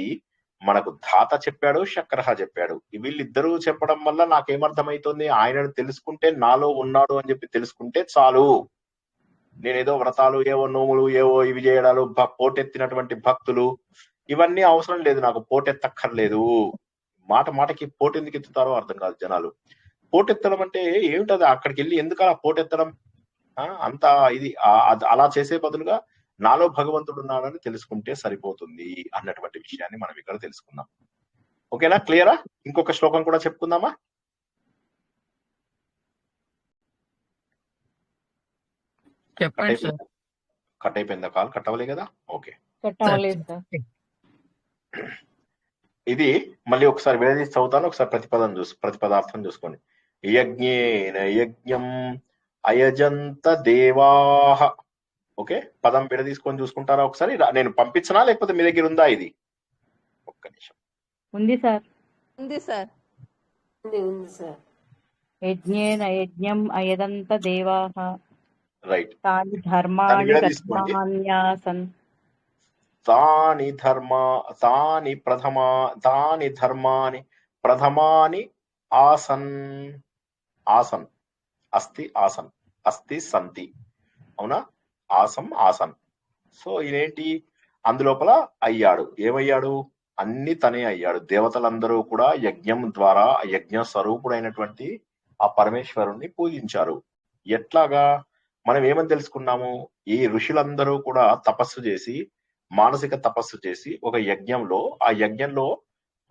మనకు ధాత చెప్పాడు, శక్రహ చెప్పాడు. వీళ్ళిద్దరూ చెప్పడం వల్ల నాకేమర్థమైతుంది? ఆయనను తెలుసుకుంటే నాలో ఉన్నాడు అని చెప్పి తెలుసుకుంటే చాలు. నేనేదో వ్రతాలు, ఏవో నోములు, ఏవో ఇవి చేయడాలు, పోటెత్తినటువంటి భక్తులు ఇవన్నీ అవసరం లేదు. నాకు పోటెత్తక్కర్లేదు. మాటకి పోటు ఎందుకు ఎత్తుతారో అర్థం కాదు జనాలు. పోటెత్తడం అంటే ఏమిటది? అక్కడికి వెళ్ళి ఎందుకు అలా పోటెత్తడం? అంత ఇది అలా చేసే బదులుగా నాలో భగవంతుడు ఉన్నాడని తెలుసుకుంటే సరిపోతుంది అన్నటువంటి విషయాన్ని మనం ఇక్కడ తెలుసుకుందాం. ఓకేనా? క్లియరా? ఇంకొక శ్లోకం కూడా చెప్పుకుందామా? చెప్పండి సార్. కట్ అయిపోయిందా? కాల్ కట్ అవ్వలే కదా? ఓకే. ఇది మళ్ళీ ఒకసారి విడదీసి చదువుతాను. ఒకసారి ప్రతిపదార్థం చూసుకోండి. యజ్ఞేన యజ్ఞం అయజంత దేవాహ. ఓకే, పదం విడదీసుకొని చూసుకుంటారా ఒకసారి? నేను పంపించనా లేకపోతే మీ దగ్గర ఉందా ఇది? ఒక్క నిమిషం. ఉంది సార్. ఉంది సార్. ఉంది సార్. యజ్ఞేన యజ్ఞం అయదంత దేవాః రైట్. తాని ధర్మాణి కర్మాణ్యాసన్. తాని ధర్మాని ప్రథమాని ఆసన్. ఆసన్ అస్తి, ఆసన్ అస్తి, సంతి. అవునా? ఆసన్. సో ఇదేంటి? అందులోపల అయ్యాడు. ఏమయ్యాడు? అన్ని తనే అయ్యాడు. దేవతలందరూ కూడా యజ్ఞం ద్వారా యజ్ఞ స్వరూపుడైనటువంటి ఆ పరమేశ్వరుణ్ణి పూజించారు. ఎట్లాగా? మనం ఏమని తెలుసుకున్నాము? ఈ ఋషులందరూ కూడా తపస్సు చేసి, మానసిక తపస్సు చేసి ఒక యజ్ఞంలో, ఆ యజ్ఞంలో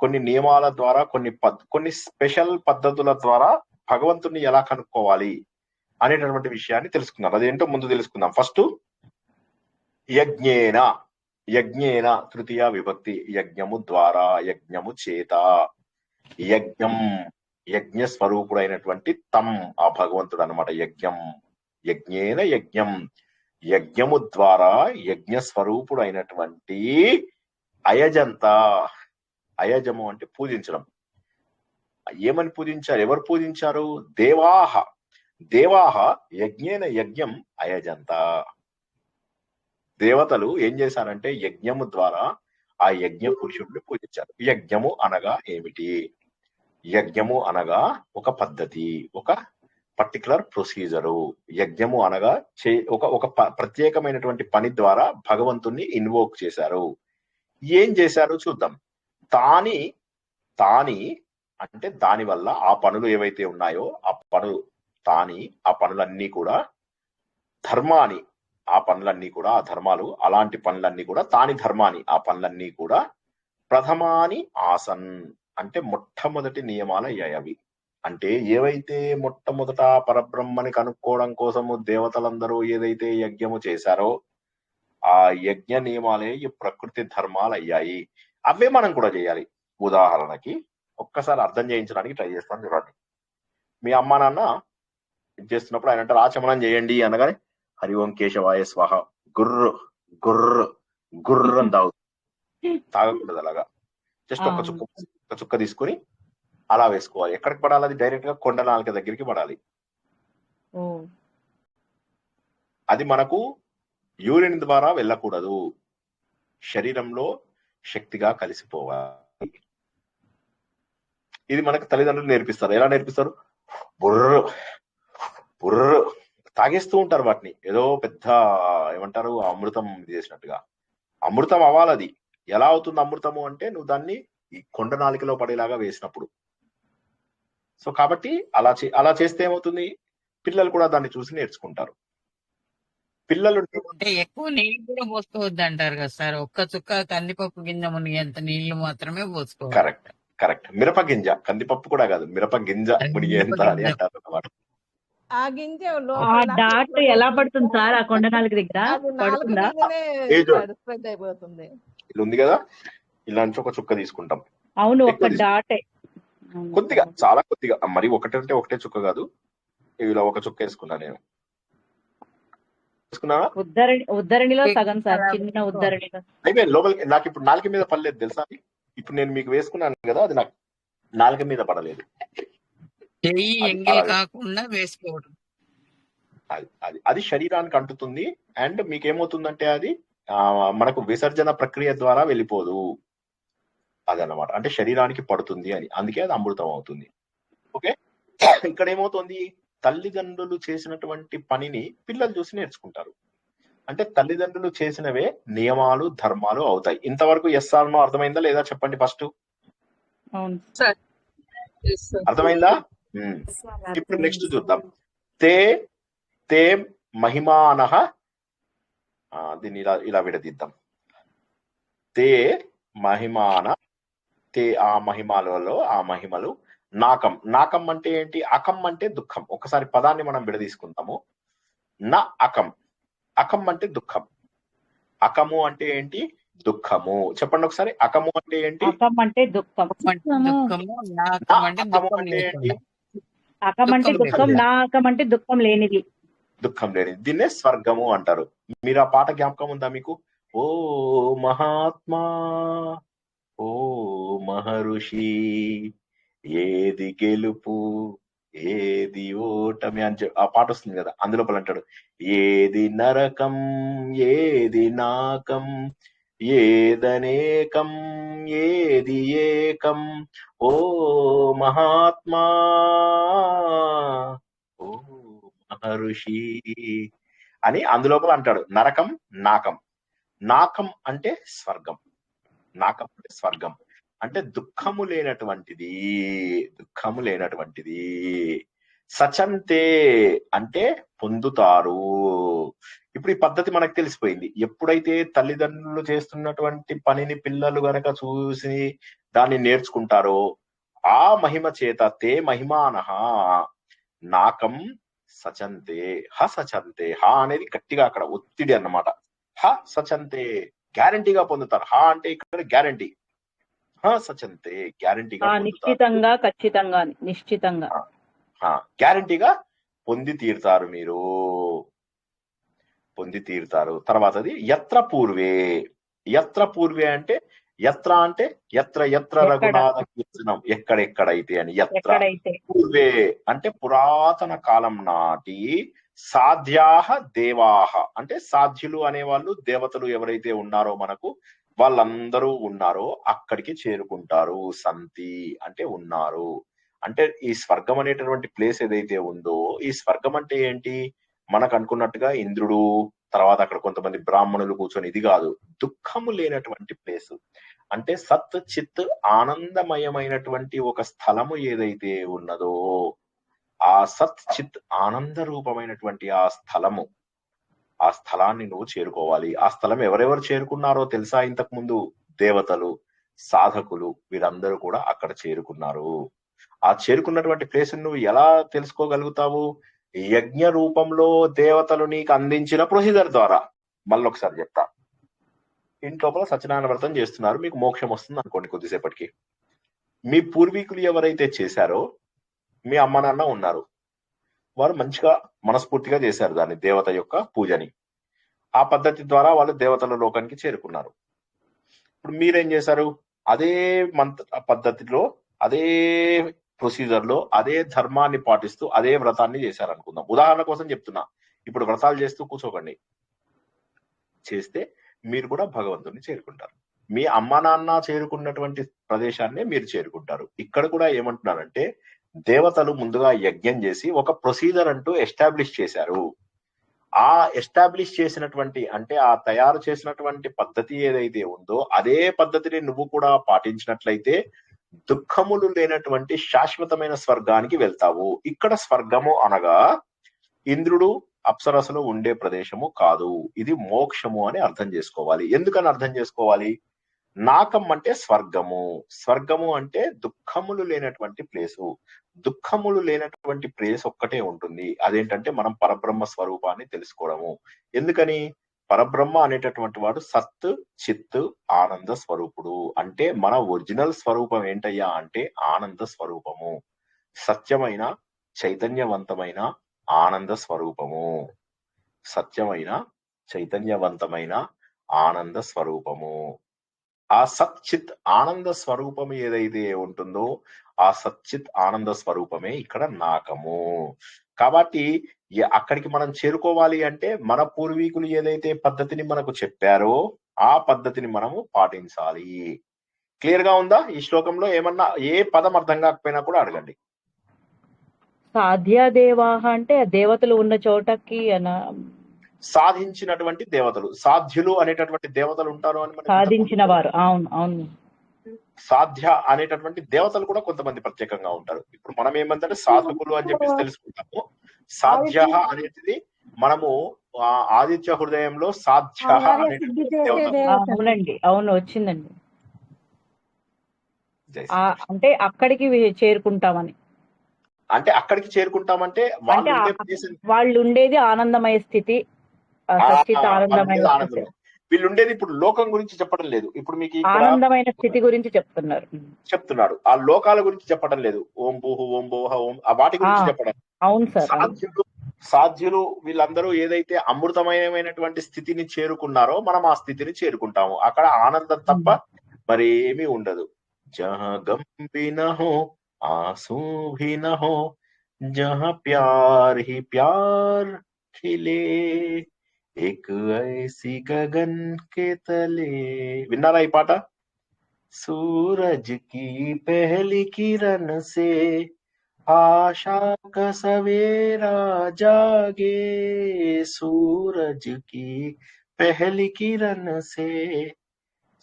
కొన్ని నియమాల ద్వారా, కొన్ని స్పెషల్ పద్ధతుల ద్వారా భగవంతుని ఎలా కనుక్కోవాలి అనేటటువంటి విషయాన్ని తెలుసుకున్నారు. అదేంటో ముందు తెలుసుకుందాం. ఫస్ట్ యజ్ఞేన తృతీయ విభక్తి. యజ్ఞము ద్వారా, యజ్ఞము చేత. యజ్ఞ స్వరూపుడైనటువంటి తం ఆ భగవంతుడు అన్నమాట. యజ్ఞం యజ్ఞేన యజ్ఞం, యజ్ఞము ద్వారా యజ్ఞ స్వరూపుడు అయినటువంటి అయజంత, అయజము అంటే పూజించడం. ఏమని పూజించారు? ఎవరు పూజించారు? దేవాహ, దేవాహ యజ్ఞేన యజ్ఞం అయజంత. దేవతలు ఏం చేశారంటే యజ్ఞము ద్వారా ఆ యజ్ఞ పురుషుడిని పూజించారు. యజ్ఞము అనగా ఏమిటి? యజ్ఞము అనగా ఒక పద్ధతి, ఒక పర్టికులర్ ప్రొసీజరు. యజ్ఞము అనగా ఒక ప్రత్యేకమైనటువంటి పని ద్వారా భగవంతుణ్ణి ఇన్వోక్ చేశారు. ఏం చేశారు చూద్దాం. తాని, తాని అంటే దాని వల్ల ఆ పనులు ఏవైతే ఉన్నాయో ఆ పనులు, తాని ఆ పనులన్నీ కూడా, ధర్మాని ఆ పనులన్నీ కూడా, ఆ ధర్మాలు అలాంటి పనులన్నీ కూడా, తాని ధర్మాని ఆ పనులన్నీ కూడా, ప్రథమాని ఆసన్ అంటే మొట్టమొదటి నియమాలు అయ్యాయి అవి. అంటే ఏవైతే మొట్టమొదట పరబ్రహ్మని కనుక్కోవడం కోసము దేవతలందరూ ఏదైతే యజ్ఞము చేశారో ఆ యజ్ఞ నియమాలే ఈ ప్రకృతి ధర్మాలు అయ్యాయి. అవే మనం కూడా చేయాలి. ఉదాహరణకి ఒక్కసారి అర్థం చేయించడానికి ట్రై చేస్తాను చూడండి. మీ అమ్మా నాన్న ఇది చేస్తున్నప్పుడు ఆయన అంటారు ఆచమనం చేయండి అనగానే హరి ఓం కేశవాయ స్వాహ గుర్రు గుర్రు గుర్రు అని తాగకూడదు. అలాగా జస్ట్ ఒక చుక్క తీసుకుని అలా వేసుకోవాలి. ఎక్కడికి పడాలి? అది డైరెక్ట్ గా కొండ నాలుక దగ్గరికి పడాలి. అది మనకు యూరిన్ ద్వారా వెళ్ళకూడదు, శరీరంలో శక్తిగా కలిసిపోవాలి. ఇది మనకు తల్లిదండ్రులు నేర్పిస్తారు. ఎలా నేర్పిస్తారు? బుర్ర బుర్ర తాగేస్తూ ఉంటారు వాటిని. ఏదో పెద్ద ఏమంటారు అమృతం చేసినట్టుగా. అమృతం అవ్వాలి. అది ఎలా అవుతుంది అమృతము అంటే నువ్వు దాన్ని ఈ కొండ నాలికలో పడేలాగా వేసినప్పుడు. సో కాబట్టి అలా చేస్తే ఏమవుతుంది? పిల్లలు కూడా దాన్ని చూసి నేర్చుకుంటారు. పిల్లలు అంటే ఎక్కువ నీళ్ళు కూడా పోసుకోవద్దు అంటారు కదా సార్. ఒక్క చుక్క కందిపప్పు గింజ మునిగేంత నీళ్లు మాత్రమే పోసుకోవాలి. Correct correct. మిరప గింజ, కందిపప్పు కూడా కాదు, మిరప గింజ మునిగేంత అని అంటారు అన్నమాట. ఆ గింజ ఆ లోపల డాట్ ఎలా పడుతుంది సార్? ఆ కొండ నాలుగు దగ్గర అది నాలుగు పడుతుందా? మీదనే స్ప్రెడ్ అయిపోతుంది. ఇలా ఉంది కదా, ఇలాంటి ఒక చుక్క తీసుకుంటాం. అవును, ఎక్కువ ఒక డాటే కొద్దిగా, చాలా కొద్దిగా, మరి ఒకటే చుక్క కాదు. ఇలా ఒక చుక్క వేసుకున్నా నేను. వేసుకున్నావా? ఉద్ధరణిలో సగం సార్, చిన్న ఉద్ధరణిలో. అయిపోయింది లోపలికి. నాకు ఇప్పుడు నాలుక మీద పడలేదు తెలుసా? ఇప్పుడు నేను మీకు వేసుకున్నాను కదా, అది నాకు నాలుక మీద పడలేదు. చెయ్యి ఎంగిల్ కాకుండా వేసుకోవడం. అది శరీరానికి అంటుతుంది. అండ్ మీకేమవుతుందంటే అది మనకు విసర్జన ప్రక్రియ ద్వారా వెళ్ళిపోదు. అదన్నమాట. అంటే శరీరానికి పడుతుంది అని, అందుకే అది అమృతం అవుతుంది. ఓకే, ఇక్కడ ఏమవుతుంది? తల్లిదండ్రులు చేసినటువంటి పనిని పిల్లలు చూసి నేర్చుకుంటారు. అంటే తల్లిదండ్రులు చేసినవే నియమాలు ధర్మాలు అవుతాయి. ఇంతవరకు ఎస్ఆర్నో అర్థమైందా లేదా చెప్పండి ఫస్ట్. అవును సార్. అర్థమైందా? ఇప్పుడు నెక్స్ట్ చూద్దాం. తే మహిమానః. దీన్ని ఇలా విడదీద్దాం. తే మహిమాన, తే ఆ మహిమాలలో, ఆ మహిమలు. నాకం, నాకం అంటే ఏంటి? అకం అంటే దుఃఖం. ఒకసారి పదాన్ని మనం విడదీసుకుందాము. నా అకం, అకం అంటే దుఃఖం. అకము అంటే ఏంటి? దుఃఖము. చెప్పండి ఒకసారి. అకము అంటే ఏంటి? అకం అంటే దుఃఖం. దుఃఖము. నాకం అంటే దుఃఖం అంటే ఏంటి? అకం అంటే దుఃఖం, నా అకం అంటే దుఃఖం లేనిది. దుఃఖం లేనిది. దీన్నే స్వర్గము అంటారు. మీరు ఆ పాట జ్ఞాపకం ఉందా మీకు? ఓ మహాత్మా, ఓ మహర్షి, ఏది గెలుపు ఏది ఓటమి అని ఆ పాట వస్తుంది కదా, అందులోపల అంటాడు ఏది నరకం ఏది నాకం, ఏదనేకం ఏది ఏకం, ఓ మహాత్మా ఓ మహర్షి అని అందులోపల అంటాడు. నరకం నాకం. నాకం అంటే స్వర్గం. నాకం అంటే స్వర్గం. అంటే దుఃఖము లేనటువంటిది, దుఃఖము లేనటువంటిది. సచంతే అంటే పొందుతారు. ఇప్పుడు ఈ పద్ధతి మనకు తెలిసిపోయింది. ఎప్పుడైతే తల్లిదండ్రులు చేస్తున్నటువంటి పనిని పిల్లలు గనక చూసి దాన్ని నేర్చుకుంటారో ఆ మహిమ చేత తే మహిమానః నాకం సచంతే. హ సచంతే, హ అనేది గట్టిగా అక్కడ ఒత్తిడి అన్నమాట. హ సచంతే గ్యారంటీగా పొందుతారు. హ అంటే ఇక్కడ గ్యారంటీ. హ సచంతే గ్యారంటీగా, నిశ్చితంగా, ఖచ్చితంగా, నిశ్చితంగా, గ్యారంటీగా పొంది తీరుతారు మీరు, పొంది తీరుతారు. తర్వాతది యత్ర పూర్వే. యత్ర పూర్వే అంటే యత్ర అంటే యత్ర యత్ర ఎక్కడ రఘునాథ కీర్తనం, ఎక్కడెక్కడైతే అని. యత్ర ఎక్కడైతే పూర్వే అంటే పురాతన కాలం నాటి సాధ్యాహ దేవాహ అంటే సాధ్యులు అనేవాళ్ళు దేవతలు ఎవరైతే ఉన్నారో మనకు వాళ్ళందరూ ఉన్నారో అక్కడికి చేరుకుంటారు. సంతి అంటే ఉన్నారు. అంటే ఈ స్వర్గం అనేటటువంటి ప్లేస్ ఏదైతే ఉందో, ఈ స్వర్గం అంటే ఏంటి, మనకు అనుకున్నట్టుగా ఇంద్రుడు, తర్వాత అక్కడ కొంతమంది బ్రాహ్మణులు కూర్చొని, ఇది కాదు. దుఃఖము లేనటువంటి ప్లేస్ అంటే సత్ చిత్ ఆనందమయమైనటువంటి ఒక స్థలము ఏదైతే ఉన్నదో, ఆ సత్ చిత్ ఆనంద రూపమైనటువంటి ఆ స్థలము, ఆ స్థలాన్ని నువ్వు చేరుకోవాలి. ఆ స్థలం ఎవరెవరు చేరుకున్నారో తెలుసా? ఇంతకు ముందు దేవతలు, సాధకులు, వీరందరూ కూడా అక్కడ చేరుకున్నారు. ఆ చేరుకున్నటువంటి ప్లేస్ నువ్వు ఎలా తెలుసుకోగలుగుతావు? యజ్ఞ రూపంలో దేవతలు నీకు అందించిన ప్రొసీజర్ ద్వారా. మళ్ళొకసారి చెప్తా. ఇంట్లోపల సత్యనారాయణ వ్రతం చేస్తున్నారు, మీకు మోక్షం వస్తుంది అనుకోండి కొద్దిసేపటికి. మీ పూర్వీకులు ఎవరైతే చేశారో, మీ అమ్మ నాన్న ఉన్నారు, వారు మంచిగా మనస్ఫూర్తిగా చేశారు దాన్ని, దేవత యొక్క పూజని. ఆ పద్ధతి ద్వారా వాళ్ళు దేవతల లోకానికి చేరుకున్నారు. ఇప్పుడు మీరేం చేశారు? అదే పద్ధతిలో, అదే ప్రొసీజర్ లో, అదే ధర్మాన్ని పాటిస్తూ అదే వ్రతాన్ని చేశారు అనుకుందాం. ఉదాహరణ కోసం చెప్తున్నా. ఇప్పుడు వ్రతాలు చేస్తూ కూర్చోకండి, చేస్తే మీరు కూడా భగవంతుని చేరుకుంటారు. మీ అమ్మ నాన్న చేరుకున్నటువంటి ప్రదేశాన్ని మీరు చేరుకుంటారు. ఇక్కడ కూడా ఏమంటున్నారంటే, దేవతలు ముందుగా యజ్ఞం చేసి ఒక ప్రొసీజర్ అంటూ ఎస్టాబ్లిష్ చేశారు. ఆ ఎస్టాబ్లిష్ చేసినటువంటి అంటే ఆ తయారు చేసినటువంటి పద్ధతి ఏదైతే ఉందో అదే పద్ధతిని నువ్వు కూడా పాటించినట్లయితే దుఃఖములు లేనటువంటి శాశ్వతమైన స్వర్గానికి వెళ్తావు. ఇక్కడ స్వర్గము అనగా ఇంద్రుడు అప్సరసలు ఉండే ప్రదేశము కాదు, ఇది మోక్షము అని అర్థం చేసుకోవాలి. ఎందుకని అర్థం చేసుకోవాలి? నాకం అంటే స్వర్గము, స్వర్గము అంటే దుఃఖములు లేనటువంటి ప్లేసు. దుఃఖములు లేనటువంటి ప్లేస్ ఒక్కటే ఉంటుంది, అదేంటంటే మనం పరబ్రహ్మ స్వరూపాన్ని తెలుసుకోవడము. ఎందుకని? పరబ్రహ్మ అనేటటువంటి వాడు సత్ చిత్ ఆనంద స్వరూపుడు. అంటే మన ఒరిజినల్ స్వరూపం ఏంటయ్యా అంటే ఆనంద స్వరూపము, సత్యమైన చైతన్యవంతమైన ఆనంద స్వరూపము, సత్యమైన చైతన్యవంతమైన ఆనంద స్వరూపము. ఆ సచ్చిత్ ఆనంద స్వరూపం ఏదైతే ఉంటుందో ఆ సచ్చిత్ ఆనంద స్వరూపమే ఇక్కడ నాకము. కాబట్టి అక్కడికి మనం చేరుకోవాలి అంటే మన పూర్వీకులు ఏదైతే పద్ధతిని మనకు చెప్పారో ఆ పద్ధతిని మనము పాటించాలి. క్లియర్ గా ఉందా? ఈ శ్లోకంలో ఏమన్నా ఏ పదం అర్థం కాకపోయినా కూడా అడగండి. సాధ్యాదేవాహ అంటే దేవతలు ఉన్న చోటకి సాధించినటువంటి దేవతలు, సాధ్యులు అనేటటువంటి దేవతలు ఉంటారు అని మనకి సాధించిన వారు. అవును అవును. సాధ్య అనేటటువంటి దేవతలు కూడా కొంతమంది ప్రత్యేకంగా ఉంటారు. ఇప్పుడు మనం ఏమంటే సాధకులు అని చెప్పేసి తెలుసుకుంటాము. సాధ్య అనేది మనము ఆదిత్య హృదయంలో సాధ్య అనేటటువంటి దేవత. అవునండి, అవును వచ్చిందండి. అంటే అక్కడికి చేరుకుంటామని. అంటే అక్కడికి చేరుకుంటామంటే వాళ్ళు ఉండేది ఆనందమయ స్థితి, సచ్చిత్ ఆనందమయ స్థితి. వీళ్ళు ఉండేది ఇప్పుడు లోకం గురించి చెప్పడం లేదు, ఇప్పుడు మీకు ఆనందమైన స్థితి గురించి చెప్తున్నారు. ఆ లోకాల గురించి చెప్పడం లేదు. ఓం భూహు ఓం భోహ ఓం ఆ వాటి గురించి చెప్పడం. అవును సార్. సాధ్యులు వీళ్ళందరూ ఏదైతే అమృతమయమైనటువంటి స్థితిని చేరుకున్నారో మనం ఆ స్థితిని చేరుకుంటాము. అక్కడ ఆనందం తప్ప మరి ఏమీ ఉండదు. జహ గంభి నహో ఆంసూ భీ నహో జహ ప్యార్ హి ప్యార్ ఖిలే ఏక్ ఐసి గగన్ కే తలే. విన్నారా ఈ పాట? सूरज की पहली किरण से आशा का सवेरा जागे, सूरज की पहली किरण से.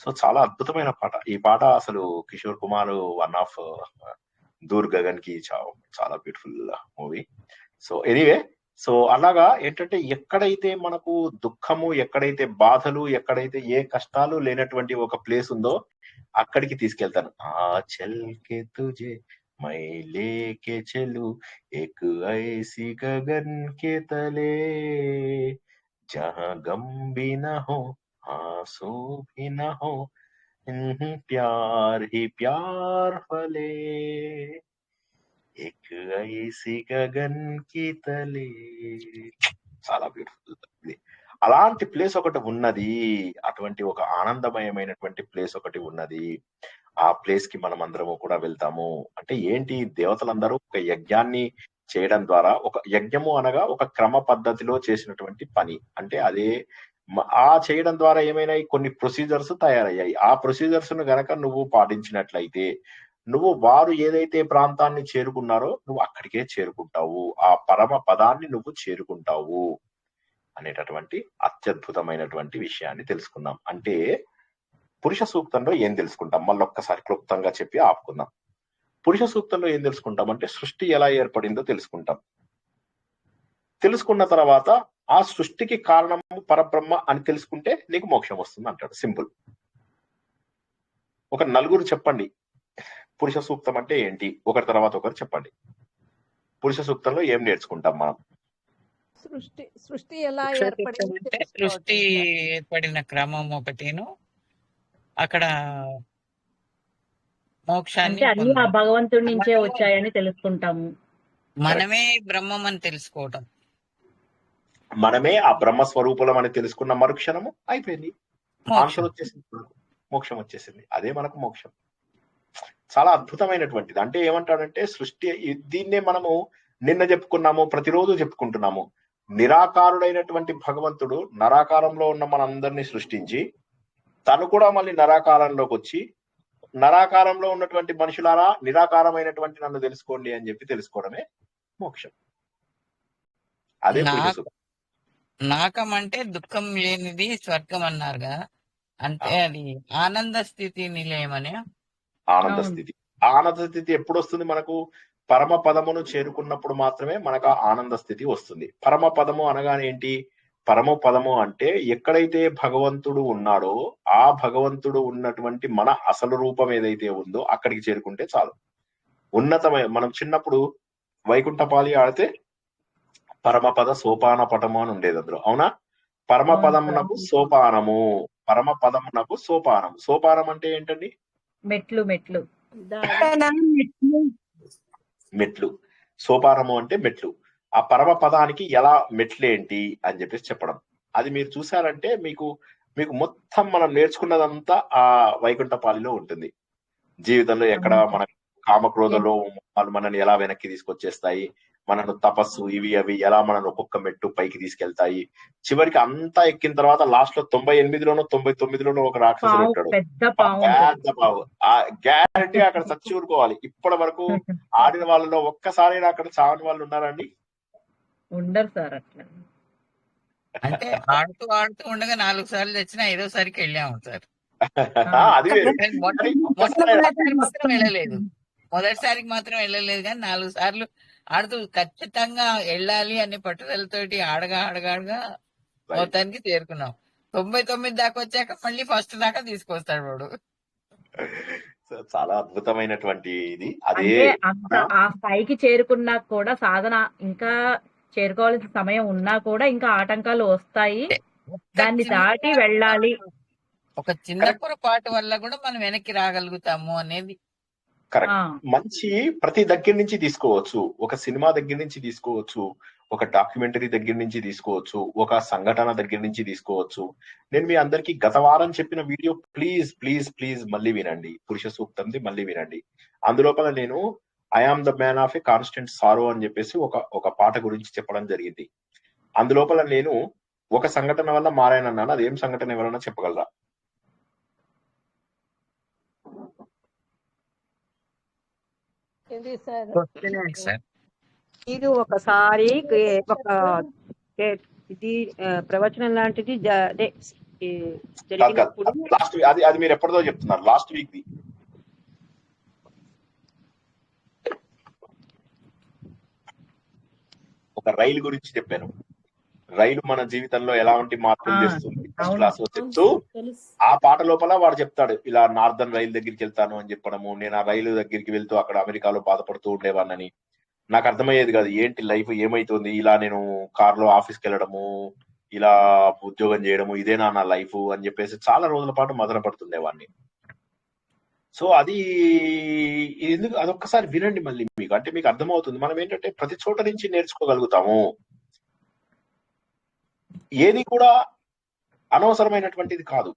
సో చాలా అద్భుతమైన పాట ఈ పాట. అసలు కిషోర్ కుమార్ వన్ ఆఫ్ దూర్ గగన్ కి చాలా beautiful movie. So anyway, so అలాగా ఏంటంటే ఎక్కడైతే మనకు దుఃఖము, ఎక్కడైతే బాధలు, ఎక్కడైతే ఏ కష్టాలు లేనటువంటి ఒక ప్లేస్ ఉందో అక్కడికి తీసుకెళ్తాను. ఆ చల్కే తుజే మై లేకే చలు ఏక్ ఐసి గగన్ కే తలే జహా గమ్ భీ నా హో ఆంసూ భీ నా హో ప్యార్ హి ప్యార్ ఫలే ఏక్ ఐసి గగన్ కి తలే. చాలా బ్యూటిఫుల్. అలాంటి ప్లేస్ ఒకటి ఉన్నది, అటువంటి ఒక ఆనందమయమైనటువంటి ప్లేస్ ఒకటి ఉన్నది. ఆ ప్లేస్ కి మనం అందరము కూడా వెళ్తాము. అంటే ఏంటి, దేవతలందరూ ఒక యజ్ఞాన్ని చేయడం ద్వారా, ఒక యజ్ఞము అనగా ఒక క్రమ పద్ధతిలో చేసినటువంటి పని. అంటే అదే ఆ చేయడం ద్వారా ఏమైనాయి, కొన్ని ప్రొసీజర్స్ తయారయ్యాయి. ఆ ప్రొసీజర్స్ ను గనక నువ్వు పాటించినట్లయితే, నువ్వు వారు ఏదైతే ప్రాంతాన్ని చేరుకున్నారో నువ్వు అక్కడికే చేరుకుంటావు, ఆ పరమ పదాన్ని నువ్వు చేరుకుంటావు అనేటటువంటి అత్యద్భుతమైనటువంటి విషయాన్ని తెలుసుకున్నాం. అంటే పురుష సూక్తంలో ఏం తెలుసుకుంటాం, మళ్ళొక్కసారి క్లుప్తంగా చెప్పి ఆపుకుందాం. పురుష సూక్తంలో ఏం తెలుసుకుంటాం అంటే, సృష్టి ఎలా ఏర్పడిందో తెలుసుకుంటాం. తెలుసుకున్న తర్వాత ఆ సృష్టికి కారణము పరబ్రహ్మ అని తెలుసుకుంటే నీకు మోక్షం వస్తుంది అంటాడు. సింపుల్. ఒక నలుగురు చెప్పండి పురుష సూక్తం అంటే ఏంటి, ఒకరి తర్వాత ఒకరు చెప్పండి. పురుష సూక్తంలో ఏం నేర్చుకుంటాం మనం? సృష్టి ఎలా ఏర్పడింది అంటే సృష్టి ఏర్పడిన క్రమం ఒకటిను, అక్కడ మోక్షాన్ని అంటే అన్ని ఆ భగవంతుడి నుంచే వచ్చాయని తెలుసుకుంటాము. మనమే బ్రహ్మం అని తెలుసుకోవటం. మనమే ఆ బ్రహ్మ స్వరూపులం అని తెలుసుకున్న మరుక్షణము అయిపోయింది, ఆన్సర్ వచ్చేసింది, మోక్షం వచ్చేసింది. అదే మనకు మోక్షం. చాలా అద్భుతమైనటువంటిది. అంటే ఏమంటాడంటే, సృష్టి, దీన్నే మనము నిన్న చెప్పుకున్నాము, ప్రతిరోజు చెప్పుకుంటున్నాము. నిరాకారుడైనటువంటి భగవంతుడు నరాకారంలో ఉన్న మనందరినీ సృష్టించి, తను కూడా మళ్ళీ నరాకారంలోకి వచ్చి, నరాకారంలో ఉన్నటువంటి మనుషులారా నిరాకారమైనటువంటి నన్ను తెలుసుకోండి అని చెప్పి తెలుసుకోవడమే మోక్షం. అదే నాకం అంటే దుఃఖం లేనిది స్వర్గం అన్నారుగా, అంటే అది ఆనంద స్థితి నిలయమనే. ఆనంద స్థితి. ఆనంద స్థితి ఎప్పుడు వస్తుంది మనకు? పరమ పదమును చేరుకున్నప్పుడు మాత్రమే మనకు ఆ ఆనంద స్థితి వస్తుంది. పరమ పదము అనగానే ఏంటి? పరమ పదము అంటే ఎక్కడైతే భగవంతుడు ఉన్నాడో ఆ భగవంతుడు ఉన్నటువంటి మన అసలు రూపం ఏదైతే ఉందో అక్కడికి చేరుకుంటే చాలు. ఉన్నతమైన, మనం చిన్నప్పుడు వైకుంఠపాలి ఆడితే పరమపద సోపాన పటము అని ఉండేది అందులో, అవునా? పరమ పదమునకు సోపానము, పరమ పదమునకు సోపానం. సోపానం అంటే ఏంటండి? మెట్లు. మెట్లు. మెట్లు. సోపానము అంటే మెట్లు. ఆ పరమ పదానికి ఎలా మెట్లేంటి అని చెప్పేసి చెప్పడం. అది మీరు చూసారంటే మీకు మొత్తం మనం నేర్చుకున్నదంతా ఆ వైకుంఠపాలిలో ఉంటుంది. జీవితంలో ఎక్కడ మన కామక్రోధలో వాళ్ళు మనల్ని ఎలా వెనక్కి తీసుకొచ్చేస్తాయి, మనను తపస్సు ఇవి అవి ఎలా మనను ఒక్కొక్క మెట్టు పైకి తీసుకెళ్తాయి. చివరికి అంతా ఎక్కిన తర్వాత లాస్ట్ లో 98లోనో 99లోనో ఒక రాక్షసుడు ఉంటాడు, పెద్ద పావు. ఆ గ్యారంటీ అక్కడ చచ్చి ఊరుకోవాలి. ఇప్పటి వరకు ఆడిన వాళ్ళలో ఒక్కసారి అక్కడ చావని వాళ్ళు ఉన్నారండి? ఉండరు సార్. అట్లా అంటే ఆడుతూ ఉండగా 4 సార్లు తెచ్చినా 5వసారికి వెళ్ళాము సార్. అది మాత్రం వెళ్ళలేదు, మొదటిసారికి మాత్రం వెళ్ళలేదు, కానీ 4 సార్లు ఆడుతూ ఖచ్చితంగా వెళ్ళాలి అనే పట్టుదలతోటి ఆడగా మొత్తానికి చేరుకున్నాం. 99 దాకా వచ్చాక మళ్ళీ ఫస్ట్ దాకా తీసుకొస్తాడు వాడు. చాలా అద్భుతమైనటువంటి ఇది. అదే ఆ స్థాయికి చేరుకున్నా కూడా సాధన ఇంకా చేరుకోవాల్సిన సమయం ఉన్నా కూడా ఇంకా ఆటంకాలు వస్తాయి, దాన్ని దాటి వెళ్ళాలి. ఒక చిన్న పొరపాటు వల్ల కూడా మనం వెనక్కి రాగలుగుతాము అనేది కరెక్ట్. మంచి ప్రతి దగ్గర నుంచి తీసుకోవచ్చు, ఒక సినిమా దగ్గర నుంచి తీసుకోవచ్చు, ఒక డాక్యుమెంటరీ దగ్గర నుంచి తీసుకోవచ్చు, ఒక సంఘటన దగ్గర నుంచి తీసుకోవచ్చు. నేను మీ అందరికి గత వారం చెప్పిన వీడియో ప్లీజ్ ప్లీజ్ ప్లీజ్ మళ్ళీ వినండి, పురుష సూక్తంది మళ్ళీ వినండి. అందులోపల నేను I am the man of a constant sorrow అని చెప్పేసి ఒక పాట గురించి చెప్పడం జరిగింది. అందులోపల నేను ఒక సంఘటన వల్ల మారానన్నాను. అదేం సంఘటన ఎవరైనా చెప్పగలరా? ఇది ఒకసారి ఒక ఇది ప్రవచనం లాంటిది జరిగినప్పుడు, అది మీరు ఎప్పటిదో చెప్తున్నారు? Last week the. ఒక రైలు గురించి చెప్పాను. రైలు మన జీవితంలో ఎలాంటి మార్పులు చేస్తుంది ఫస్ట్ క్లాస్ లో చెప్తూ, ఆ పాట లోపల వాడు చెప్తాడు ఇలా నార్దర్న్ రైలు దగ్గరికి వెళ్తాను అని చెప్పడము. నేను ఆ రైలు దగ్గరికి వెళ్తూ అక్కడ అమెరికాలో బాధపడుతూ ఉండేవాడిని. నాకు అర్థమయ్యేది కాదు ఏంటి లైఫ్ ఏమైతుంది, ఇలా నేను కారులో ఆఫీస్కి వెళ్ళడము, ఇలా ఉద్యోగం చేయడము, ఇదేనా నా లైఫ్ అని చెప్పేసి చాలా రోజుల పాటు మదన పడుతుండేవాడిని. సో అది ఎందుకు, అదొక్కసారి వినండి మళ్ళీ మీకు ఈజీగా. అంటే మీకు అర్థమవుతుంది. మనం ఏంటంటే ప్రతి చోట నుంచి నేర్చుకోగలుగుతాము. ఏది కూడా అనవసరమైనటువంటిది కాదు.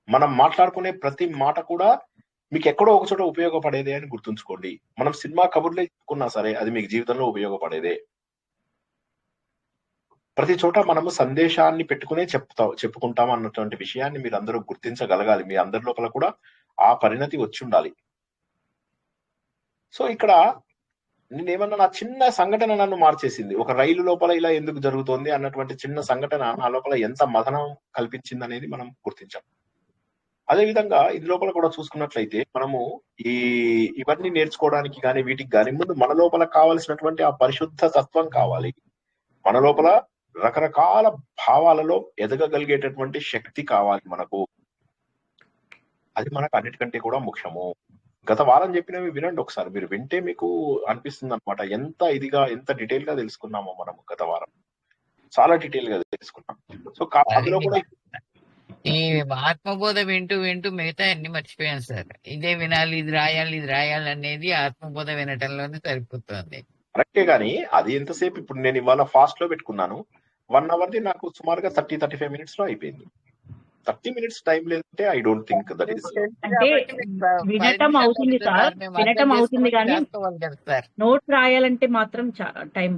మనం మాట్లాడుకునే ప్రతి మాట కూడా మీకు ఎక్కడో ఒక చోట ఉపయోగపడేదే అని గుర్తుంచుకోండి. మనం సినిమా కబుర్లే చెప్పుకున్నా సరే అది మీకు జీవితంలో ఉపయోగపడేదే. ప్రతి చోట మనము సందేశాన్ని పెట్టుకునే చెప్పుకుంటాం అన్నటువంటి విషయాన్ని మీరు అందరూ గుర్తించగలగాలి. మీ అందరి లోపల కూడా ఆ పరిణతి వచ్చి ఉండాలి. సో ఇక్కడ నేనేమన్నా నా చిన్న సంఘటన నన్ను మార్చేసింది. ఒక రైలు లోపల ఇలా ఎందుకు జరుగుతోంది అన్నటువంటి చిన్న సంఘటన నా లోపల ఎంత మథనం కల్పించింది అనేది మనం గుర్తించాం. అదే విధంగా ఇది లోపల కూడా చూసుకున్నట్లయితే మనము ఇవన్నీ నేర్చుకోవడానికి కానీ వీటికి కానీ ముందు మన లోపల కావలసినటువంటి ఆ పరిశుద్ధ తత్వం కావాలి. మన లోపల రకరకాల భావాలలో ఎదగగలిగేటటువంటి శక్తి కావాలి మనకు. అది మనకు అన్నిటికంటే కూడా ముఖ్యము. గత వారం చెప్పినవి వినండి ఒకసారి. మీరు వింటే మీకు అనిపిస్తుంది అనమాట ఎంత ఇదిగా ఎంత డీటెయిల్ గా తెలుసుకున్నామో మనం గత వారం. చాలా డీటెయిల్ గా తెలుసుకున్నాం. సో అందులో కూడా ఈ ఆత్మబోధ వింటూ వింటూ మిగతా అన్ని మర్చిపోయాను సార్. ఇదే వినాలి, ఇది రాయాలి అనేది ఆత్మబోధ వినటంలోనే సరిపోతుంది. కరెక్టే గానీ అది ఎంతసేపు ఇప్పుడు నేను ఇవాళ ఫాస్ట్ లో పెట్టుకున్నాను. 1 అవర్ది నాకు సుమారుగా 30-35 మినిట్స్ లో అయిపోయింది. 30 మినిట్స్ టైం లేదంటే I don't think that is. అంటే వినటం అవుతుంది సార్, వినటం అవుతుంది కానీ నోట్స్ రాయాలంటే మాత్రం టైం.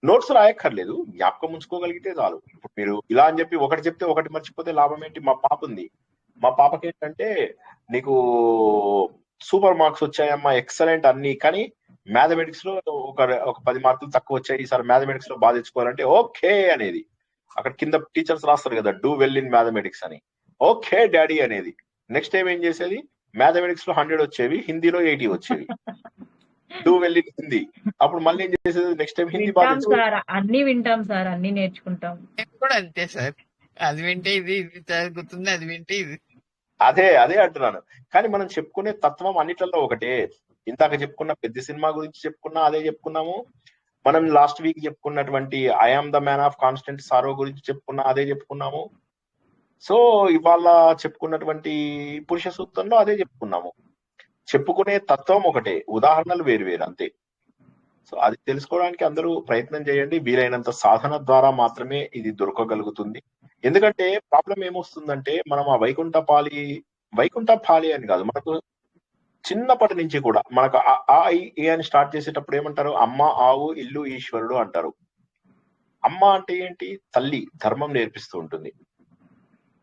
నోట్స్ రాయక్కర్లేదు, జ్ఞాపకం ఉంచుకోగలిగితే చాలు. ఇప్పుడు మీరు ఇలా అని చెప్పి ఒకటి చెప్తే ఒకటి మర్చిపోతే లాభం ఏంటి? మా పాప ఉంది, మా పాపకి ఏంటంటే నీకు సూపర్ మార్క్స్ వచ్చాయమ్మా, ఎక్సలెంట్ అన్ని, కానీ మ్యాథమెటిక్స్ లో ఒక 10 మార్కులు తక్కువ వచ్చాయి, ఈసారి మ్యాథమెటిక్స్ లో బాగా తెచ్చుకోవాలంటే ఓకే అనేది. అక్కడ కింద టీచర్స్ రాస్తారు కదా, డూ వెల్ ఇన్ మ్యాథమెటిక్స్ అని. ఓకే డాడీ అనేది. నెక్స్ట్ టైం ఏం చేసేది? మ్యాథమెటిక్స్ లో 100 వచ్చేవి, హిందీలో 80 వచ్చేవి. Do well in Hindi. అప్పుడు మళ్ళీ ఏం చేసేది? నెక్స్ట్ టైం హిందీ బాగా అన్ని వింటాం సార్, అన్ని నేర్చుకుంటాం. కూడా అంతే సార్. అది వింటే ఇది గుర్తుంది, అది వింటే ఇది. అదే అంటున్నాను. కానీ మనం చెప్పుకునే తత్వం అన్నిట్లలో ఒకటే. ఇందాక చెప్పుకున్న పెద్ద సినిమా గురించి చెప్పుకున్నా అదే చెప్పుకున్నాము. మనం లాస్ట్ వీక్ చెప్పుకున్నటువంటి I am the man of constant sorrow గురించి చెప్పుకున్నా అదే చెప్పుకున్నాము. సో ఇవాళ చెప్పుకున్నటువంటి పురుష సూక్తంలో అదే చెప్పుకున్నాము. చెప్పుకునే తత్వం ఒకటే, ఉదాహరణలు వేరు అంతే. సో అది తెలుసుకోవడానికి అందరూ ప్రయత్నం చేయండి. వీలైనంత సాధన ద్వారా మాత్రమే ఇది దొరకగలుగుతుంది. ఎందుకంటే ప్రాబ్లం ఏమొస్తుందంటే మనం ఆ వైకుంఠ పాలి అని కాదు, మనకు చిన్నప్పటి నుంచి కూడా మనకు ఆ అని స్టార్ట్ చేసేటప్పుడు ఏమంటారు? అమ్మ, ఆవు, ఇల్లు, ఈశ్వరుడు అంటారు. అమ్మ అంటే ఏంటి? తల్లి, ధర్మం నేర్పిస్తూ ఉంటుంది.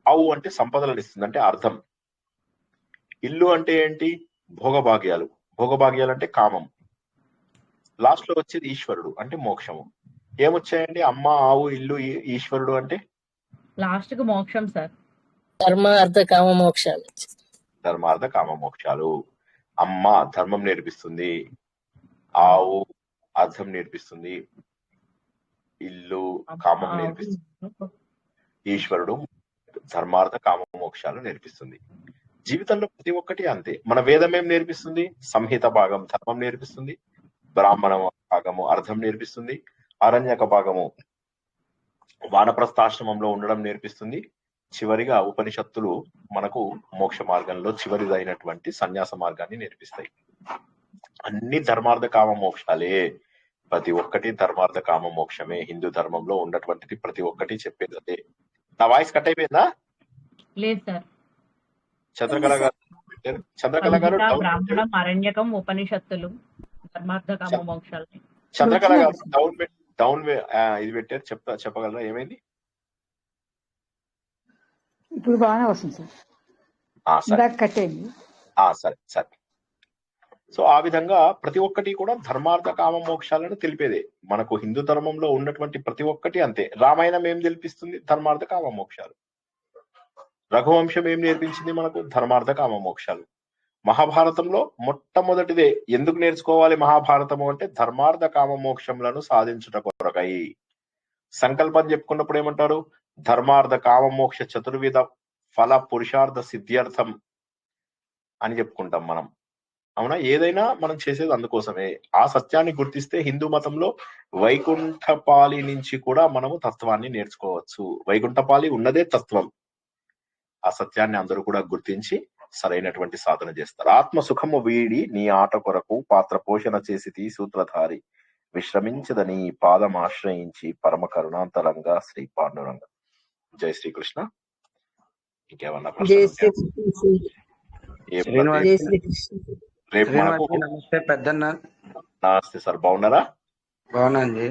ఆవు అంటే సంపదలను ఇస్తుంది, అంటే అర్థం. ఇల్లు అంటే ఏంటి? భోగభాగ్యాలు అంటే కామం. లాస్ట్ లో వచ్చేది ఈశ్వరుడు అంటే మోక్షము. ఏమొచ్చాయండి? అమ్మ, ఆవు, ఇల్లు, ఈశ్వరుడు అంటే లాస్ట్ కు మోక్షం సార్. ధర్మార్థ కామ మోక్షాలు. అమ్మ ధర్మం నేర్పిస్తుంది, ఆవు అర్థం నేర్పిస్తుంది, ఇల్లు కామం నేర్పిస్తుంది, ఈశ్వరుడు ధర్మార్థ కామ మోక్షాలు నేర్పిస్తుంది. జీవితంలో ప్రతి ఒక్కటి అంతే. మన వేదం ఏం నేర్పిస్తుంది? సంహిత భాగం ధర్మం నేర్పిస్తుంది, బ్రాహ్మణ భాగము అర్థం నేర్పిస్తుంది, అరణ్యక భాగము వానప్రస్థాశ్రమంలో ఉండడం నేర్పిస్తుంది. చివరిగా ఉపనిషత్తులు మనకు మోక్ష మార్గంలో చివరిదైనటువంటి సన్యాస మార్గాన్ని నేర్పిస్తాయి. అన్ని ధర్మార్థ కామ మోక్షాలే. ప్రతి ఒక్కటి ధర్మార్థ కామ మోక్షమే. హిందూ ధర్మంలో ఉన్నటువంటిది ప్రతి ఒక్కటి చెప్పేది అదే. నా వాయిస్ కట్ అయిపోయిందా? లేదు సార్. చంద్రకళ గారు బ్రాహ్మణం, అరణ్యకం, ఉపనిషత్తులు, ధర్మార్థ కామ మోక్షాలు. చంద్రకళ గారు డౌన్ ఇది పెట్టారు, చెప్పగలరా ఏమైంది? ఇప్పుడు బాగానే వస్తుంది సార్. సరే. సో ఆ విధంగా ప్రతి ఒక్కటి కూడా ధర్మార్థ కామ మోక్షాలను తెలిపేదే. మనకు హిందూ ధర్మంలో ఉన్నటువంటి ప్రతి ఒక్కటి అంతే. రామాయణం ఏం తెలిపిస్తుంది? ధర్మార్థ కామ మోక్షాలు. రఘువంశం ఏం నేర్పించింది మనకు? ధర్మార్థ కామ మోక్షాలు. మహాభారతంలో మొట్టమొదటిదే ఎందుకు నేర్చుకోవాలి మహాభారతము అంటే ధర్మార్థ కామ మోక్షములను సాధించుట కొరకై. సంకల్పం చెప్పుకున్నప్పుడు ఏమంటారు? ధర్మార్థ కామ మోక్ష చతుర్విధ ఫల పురుషార్థ సిద్ధ్యర్థం అని చెప్పుకుంటాం మనం. అవునా? ఏదైనా మనం చేసేది అందుకోసమే. ఆ సత్యాన్ని గుర్తిస్తే హిందూ మతంలో వైకుంఠపాలి నుంచి కూడా మనము తత్వాన్ని నేర్చుకోవచ్చు. వైకుంఠపాలి ఉన్నదే తత్వం. ఆ సత్యాన్ని అందరూ కూడా గుర్తించి సరైనటువంటి సాధన చేస్తారు. ఆత్మ సుఖము వీడి నీ ఆట కొరకు పాత్ర పోషణ చేసి సూత్రధారి విశ్రమించదని పాదం ఆశ్రయించి పరమ కరుణాంతరంగా శ్రీ పాండురంగ. జై శ్రీకృష్ణ. ఇంకేమన్నా జై ప్రశ్నలు శ్రీ ఏమన్నా జై శ్రీకృష్ణ. రేపు మనకు నమస్తే పెద్దన్న. నమస్తే సార్, బాగున్నారా? బాగున్నాండి.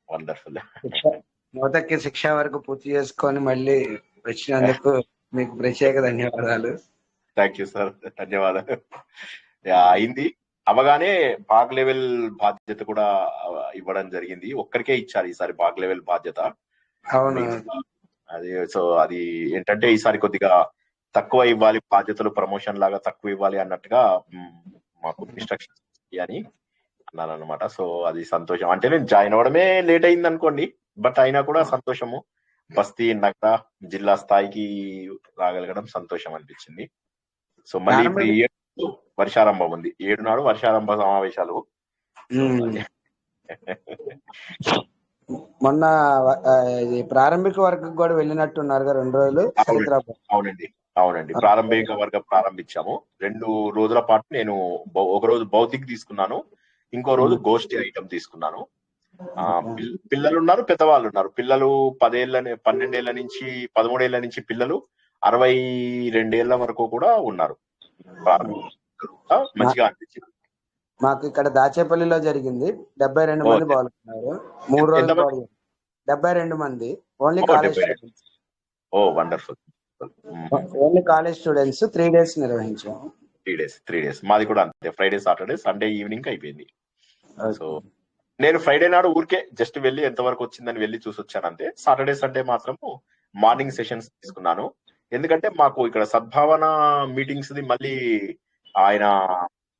వండర్ఫుల్. నూతకి శిక్ష వరకు పూర్తి చేసుకొని మళ్ళీ వచ్చినందుకు మీకు ప్రత్యేక ధన్యవాదాలు. థ్యాంక్ యూ సార్, ధన్యవాదాలు. అయింది అవగానే బాగ్ లెవెల్ బాధ్యత కూడా ఇవ్వడం జరిగింది. ఒక్కరికే ఇచ్చారు ఈసారి బాగ్ లెవెల్ బాధ్యత. అవును. అది సో అది ఏంటంటే ఈసారి కొద్దిగా తక్కువ ఇవ్వాలి బాధ్యతలు, ప్రమోషన్ లాగా తక్కువ ఇవ్వాలి అన్నట్టుగా మాకు ఇన్స్ట్రక్షన్స్ అని అన్నాను అనమాట. సో అది సంతోషం. అంటే నేను జాయిన్ అవ్వడమే లేట్ అయింది అనుకోండి, బట్ అయినా కూడా సంతోషము. బస్తీ నగర జిల్లా స్థాయికి రాగలగడం సంతోషం అనిపించింది. సో మళ్ళీ ఇప్పుడు 7 వర్షారంభం ఉంది, 7 నాడు వర్షారంభ సమావేశాలు. మొన్న ఇది ప్రారంభిక వర్గం కూడా వెళ్ళినట్టున్నారు 2 రోజులు. అవునండి అవునండి, ప్రారంభిక వర్గం ప్రారంభించాము. 2 రోజుల పాటు నేను ఒక రోజు భౌతిక్ తీసుకున్నాను, ఇంకో రోజు గోష్ఠి ఐటమ్ తీసుకున్నాను. పిల్లలు ఉన్నారు, పెద్దవాళ్ళు ఉన్నారు. పిల్లలు 12 ఏళ్ల నుంచి 13 ఏళ్ల నుంచి పిల్లలు 62 ఏళ్ల వరకు కూడా ఉన్నారు. మంచిగా అనిపించింది. మాకు ఇక్కడ దాచేపల్లిలో జరిగింది. 72 మంది పాల్గొన్నారు. 3 రోజులు 72 మంది. Only college students. Oh wonderful. Only college students. 3 days నిర్వహించాము. 3 days మాది కూడా అంతే. ఫ్రైడే సాటర్డే సండే ఈవినింగ్ అయిపోయింది. సో నేను ఫ్రైడే నాడు ఊరికే జస్ట్ వెళ్ళి ఎంతవరకు వచ్చిందని వెళ్ళి చూసి వచ్చాను అంతే. సాటర్డే సండే మాత్రము మార్నింగ్ సెషన్స్ తీసుకున్నాను. ఎందుకంటే మాకు ఇక్కడ సద్భావన మీటింగ్స్ ది మళ్ళీ ఆయన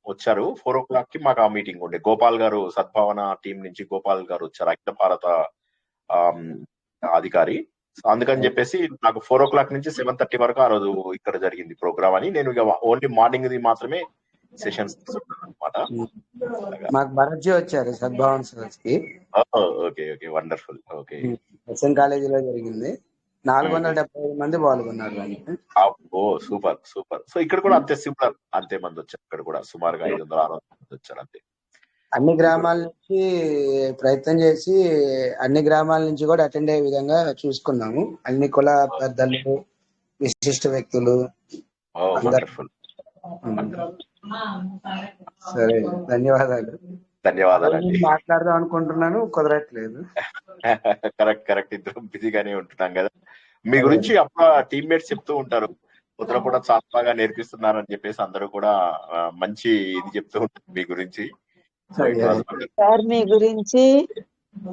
వచ్చారు 4 o'clock కి మాకు ఆ మీటింగ్ ఉండే. గోపాల్ గారు సద్భావన టీం నుంచి గోపాల్ గారు వచ్చారు, అఖిల భారత అధికారి. అందుకని చెప్పేసి నాకు 4 o'clock నుంచి 7:30 వరకు ఆ రోజు ఇక్కడ జరిగింది ప్రోగ్రామ్ అని. నేను ఇక ఓన్లీ మార్నింగ్ ది మాత్రమే సెషన్స్ తీసుకున్నాను అనమాట. మాకు భరత్జీ వచ్చారు సద్భావన సదస్సుకి. Okay okay wonderful. Okay, SN కాలేజీలో జరిగింది. 475 మంది పాల్గొన్నారు. ఓ సూపర్ సూపర్. సో ఇక్కడ కూడా అంతే సిమిలర్, అంతే మంది వచ్చారు. ఇక్కడ కూడా సుమారుగా 500-600 మంది వచ్చారు అంతే. అన్ని గ్రామాల నుంచి ప్రయత్నం చేసి అన్ని గ్రామాల నుంచి కూడా అటెండ్ అయ్యే విధంగా చూసుకున్నాము. అన్ని కుల పెద్దలు, విశిష్ట వ్యక్తులు. వండర్ఫుల్. సరే, ధన్యవాదాలు. ధన్యవాదాలండి. మాట్లాడదాం అనుకుంటున్నాను, కుదరట్లేదు. కరెక్ట్ ఇద్దరు బిజీగానే ఉంటున్నాం కదా. మీ గురించి అప్పుడు టీమ్మేట్స్ చెప్తూ ఉంటారు, ఉత్తర కూడా చాలా బాగా నేర్పిస్తున్నారు అని చెప్పేసి అందరూ కూడా మంచి ఇది చెప్తూ ఉంటారు మీ గురించి. సార్ మీ గురించి,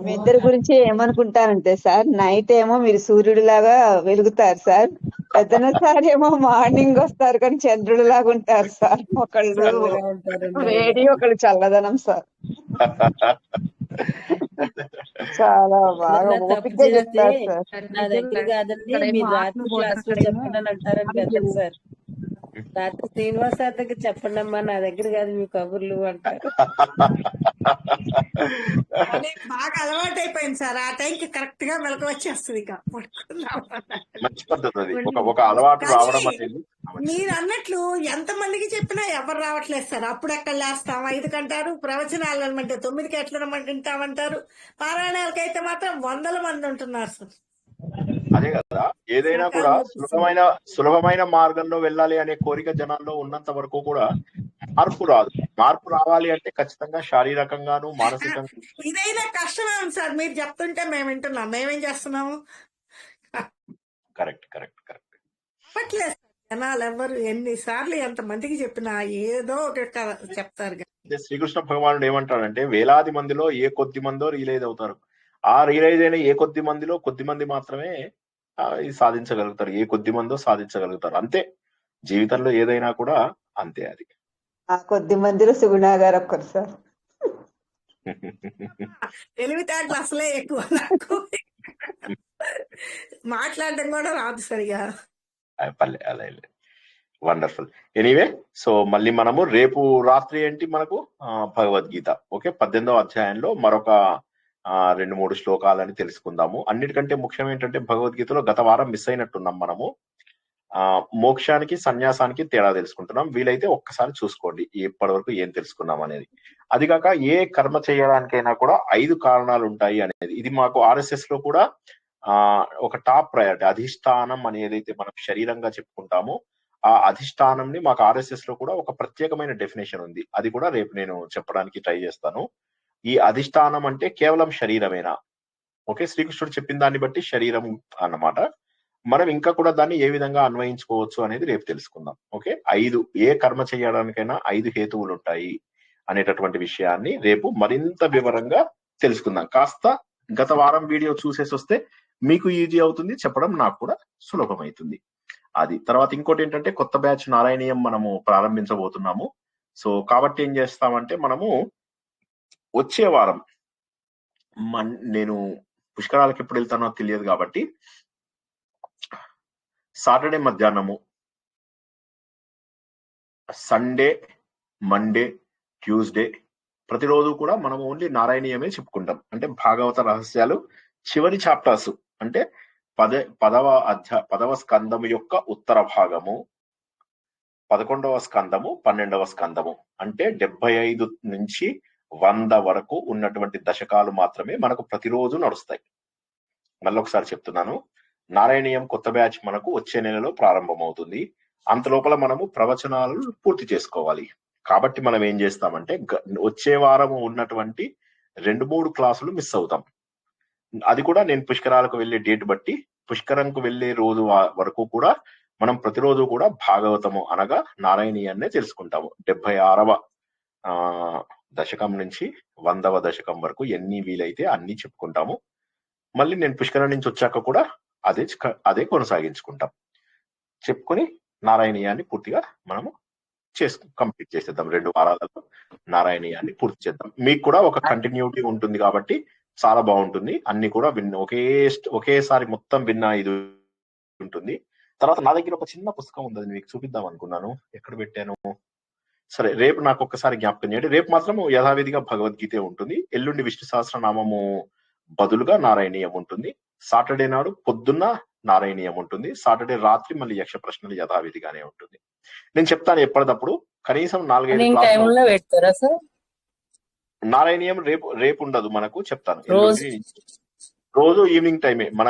మీ ఇద్దరి గురించి ఏమనుకుంటానంటే సార్, నైట్ ఏమో మీరు సూర్యుడు లాగా వెలుగుతారు సార్, పెద్దన సార్ ఏమో మార్నింగ్ వస్తారు కానీ చంద్రుడు లాగా ఉంటారు సార్. ఒకళ్ళు వేడి, ఒకళ్ళు చల్లదనం సార్. చాలా బాగా ఓపికగా చెప్తారు సార్. నా దగ్గర కాదండి, మీరు రాత్రి క్లాస్ లో చెప్పండి అని అంటారని పెద్దలు సార్. రాత్రి శ్రీనివాస్ సార్ దగ్గర చెప్పండి అమ్మా, నా దగ్గర కాదు మీ కబుర్లు అంటారు. బాగా అలవాటు అయిపోయింది సార్. ఆ టైంకి కరెక్ట్ గా మెలకు వచ్చేస్తుంది. మంచి పద్ధతి అది, ఒక అలవాటు రావడం అనేది. మీరు అన్నట్లు ఎంత మందికి చెప్పినా ఎవరు రావట్లేదు సార్. అప్పుడు ఎక్కడ లేస్తాం 5కి అంటారు, ప్రవచనాలు అనమంటే 9కి ఎట్లా వింటామంటారు. పారాయణాలకైతే మాత్రం 100 మంది ఉంటున్నారు సార్. అదే కదా, ఏదైనా కూడా సులభమైన మార్గంలో వెళ్ళాలి అనే కోరిక జనాల్లో ఉన్నంత వరకు కూడా మార్పు రాదు. మార్పు రావాలి అంటే ఖచ్చితంగా శారీరకంగాను మానసికంగా ఇదైనా కష్టమే ఉంది సార్. మీరు చెప్తుంటే మేము వింటున్నాం, మేమేం చేస్తున్నాము. కరెక్ట్ చెప్పట్లేదు జనాలు ఎవరు. ఎన్నిసార్లు ఎంత మందికి చెప్పినా ఏదో ఒక చెప్తారు. శ్రీకృష్ణ భగవానుడు ఏమంటాడంటే, వేలాది మందిలో ఏ కొద్ది మందో రియలైజ్ అవుతారు. ఆ రియలైజ్ అయిన ఏ కొద్ది మందిలో కొద్ది మంది మాత్రమే సాధించగలుగుతారు. ఏ కొద్ది మందో సాధించగలుగుతారు. అంతే జీవితంలో ఏదైనా కూడా అంతే. అది ఆ కొద్ది మందిలో సుగుణా గారు ఒక్కరు సార్. తెలివితేటలు అసలే ఎక్కువ, నాకు మాట్లాడడం కూడా రాదు సరిగా. అలా వండర్ఫుల్. ఎనీవే, సో మళ్ళీ మనము రేపు రాత్రి ఏంటి మనకు భగవద్గీత. ఓకే, 18వ అధ్యాయంలో మరొక 2-3 శ్లోకాలని తెలుసుకుందాము. అన్నిటికంటే ముఖ్యం ఏంటంటే భగవద్గీతలో గత వారం మిస్ అయినట్టున్నాం మనము. మోక్షానికి సన్యాసానికి తేడా తెలుసుకుంటున్నాం. వీలైతే ఒక్కసారి చూసుకోండి ఇప్పటి వరకు ఏం తెలుసుకున్నాం అనేది. అది కాక ఏ కర్మ చేయడానికైనా కూడా 5 కారణాలు ఉంటాయి అనేది ఇది మాకు RSS లో కూడా ఒక టాప్ ప్రయారిటీ. అధిష్టానం అని ఏదైతే మనం శరీరంగా చెప్పుకుంటామో ఆ అధిష్టానంని మాకు RSS లో కూడా ఒక ప్రత్యేకమైన డెఫినేషన్ ఉంది. అది కూడా రేపు నేను చెప్పడానికి ట్రై చేస్తాను. ఈ అధిష్టానం అంటే కేవలం శరీరమేనా? ఓకే, శ్రీకృష్ణుడు చెప్పిన దాన్ని బట్టి శరీరం అన్నమాట. మనం ఇంకా కూడా దాన్ని ఏ విధంగా అన్వయించుకోవచ్చు అనేది రేపు తెలుసుకుందాం. ఓకే, 5 ఏ కర్మ చేయడానికైనా 5 హేతువులు ఉంటాయి అనేటటువంటి విషయాన్ని రేపు మరింత వివరంగా తెలుసుకుందాం. కాస్త గత వారం వీడియో చూసేసి వస్తే మీకు ఈజీ అవుతుంది, చెప్పడం నాకు కూడా సులభమవుతుంది. అది తర్వాత ఇంకోటి ఏంటంటే కొత్త బ్యాచ్ నారాయణీయం మనము ప్రారంభించబోతున్నాము. సో కాబట్టి ఏం చేస్తామంటే మనము వచ్చే వారం నేను పుష్కరాలకు ఎప్పుడు వెళ్తానో తెలియదు కాబట్టి సాటర్డే మధ్యాహ్నము, సండే, మండే, ట్యూస్డే ప్రతిరోజు కూడా మనం ఓన్లీ నారాయణీయమే చెప్పుకుంటాం. అంటే భాగవత రహస్యాలు చివరి చాప్టర్స్ అంటే 10వ స్కందము యొక్క ఉత్తర భాగము, 11వ స్కందము, 12వ స్కందము అంటే 75 నుంచి 100 వరకు ఉన్నటువంటి దశకాలు మాత్రమే మనకు ప్రతిరోజు నడుస్తాయి. మళ్ళొకసారి చెప్తున్నాను, నారాయణీయం కొత్త బ్యాచ్ మనకు వచ్చే నెలలో ప్రారంభమవుతుంది. అంతలోపల మనము ప్రవచనాలు పూర్తి చేసుకోవాలి. కాబట్టి మనం ఏం చేస్తామంటే వచ్చే వారం ఉన్నటువంటి 2-3 క్లాసులు మిస్ అవుతాం. అది కూడా నేను పుష్కరాలకు వెళ్లే డేట్ బట్టి పుష్కరంకు వెళ్లే రోజు వరకు కూడా మనం ప్రతిరోజు కూడా భాగవతము అనగా నారాయణీయాన్నే తెలుసుకుంటాము. 76వ దశకం నుంచి 100వ దశకం వరకు ఎన్ని వీలైతే అన్ని చెప్పుకుంటాము. మళ్ళీ నేను పుష్కరం నుంచి వచ్చాక కూడా అదే కొనసాగించుకుంటాం. చెప్పుకొని నారాయణీయాన్ని పూర్తిగా మనము కంప్లీట్ చేసేద్దాం. 2 వారాలలో నారాయణీయాన్ని పూర్తి చేద్దాం. మీకు కూడా ఒక కంటిన్యూటీ ఉంటుంది కాబట్టి చాలా బాగుంటుంది. అన్ని కూడా ఒకేసారి మొత్తం విన్నా ఇది ఉంటుంది. తర్వాత నా దగ్గర ఒక చిన్న పుస్తకం ఉంది, మీకు చూపిద్దాం అనుకున్నాను. ఎక్కడ పెట్టాను? సరే, రేపు నాకు ఒక్కసారి జ్ఞాపకం చేయండి. రేపు మాత్రం యథావిధిగా భగవద్గీత ఉంటుంది. ఎల్లుండి విష్ణు సహస్రనామము బదులుగా నారాయణీయం ఉంటుంది. సాటర్డే నాడు పొద్దున్న నారాయణీయం ఉంటుంది. సాటర్డే రాత్రి మళ్ళీ యక్ష ప్రశ్నలు యథావిధిగానే ఉంటుంది. నేను చెప్తాను ఎప్పటికప్పుడు కనీసం 4-5 క్లాసులు. నారాయణీయం రేపు ఉండదు మనకు, చెప్తాను. రోజు ఈవినింగ్ టైమే మన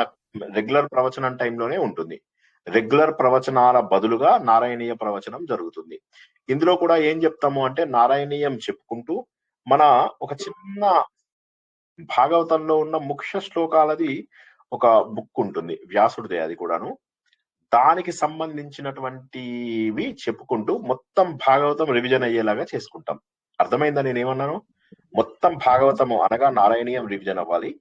రెగ్యులర్ ప్రవచనం టైంలోనే ఉంటుంది. రెగ్యులర్ ప్రవచనాల బదులుగా నారాయణీయ ప్రవచనం జరుగుతుంది. ఇందులో కూడా ఏం చెప్తాము అంటే నారాయణీయం చెప్పుకుంటూ మన ఒక చిన్న భాగవతంలో ఉన్న ముఖ్య శ్లోకాలది ఒక బుక్ ఉంటుంది, వ్యాసుడిదే. అది కూడాను దానికి సంబంధించినటువంటివి చెప్పుకుంటూ మొత్తం భాగవతం రివిజన్ అయ్యేలాగా చేసుకుంటాం. అర్థమైందా నేనేమన్నాను? మొత్తం భాగవతము అనగా నారాయణీయం రివిజన్ అవ్వాలి.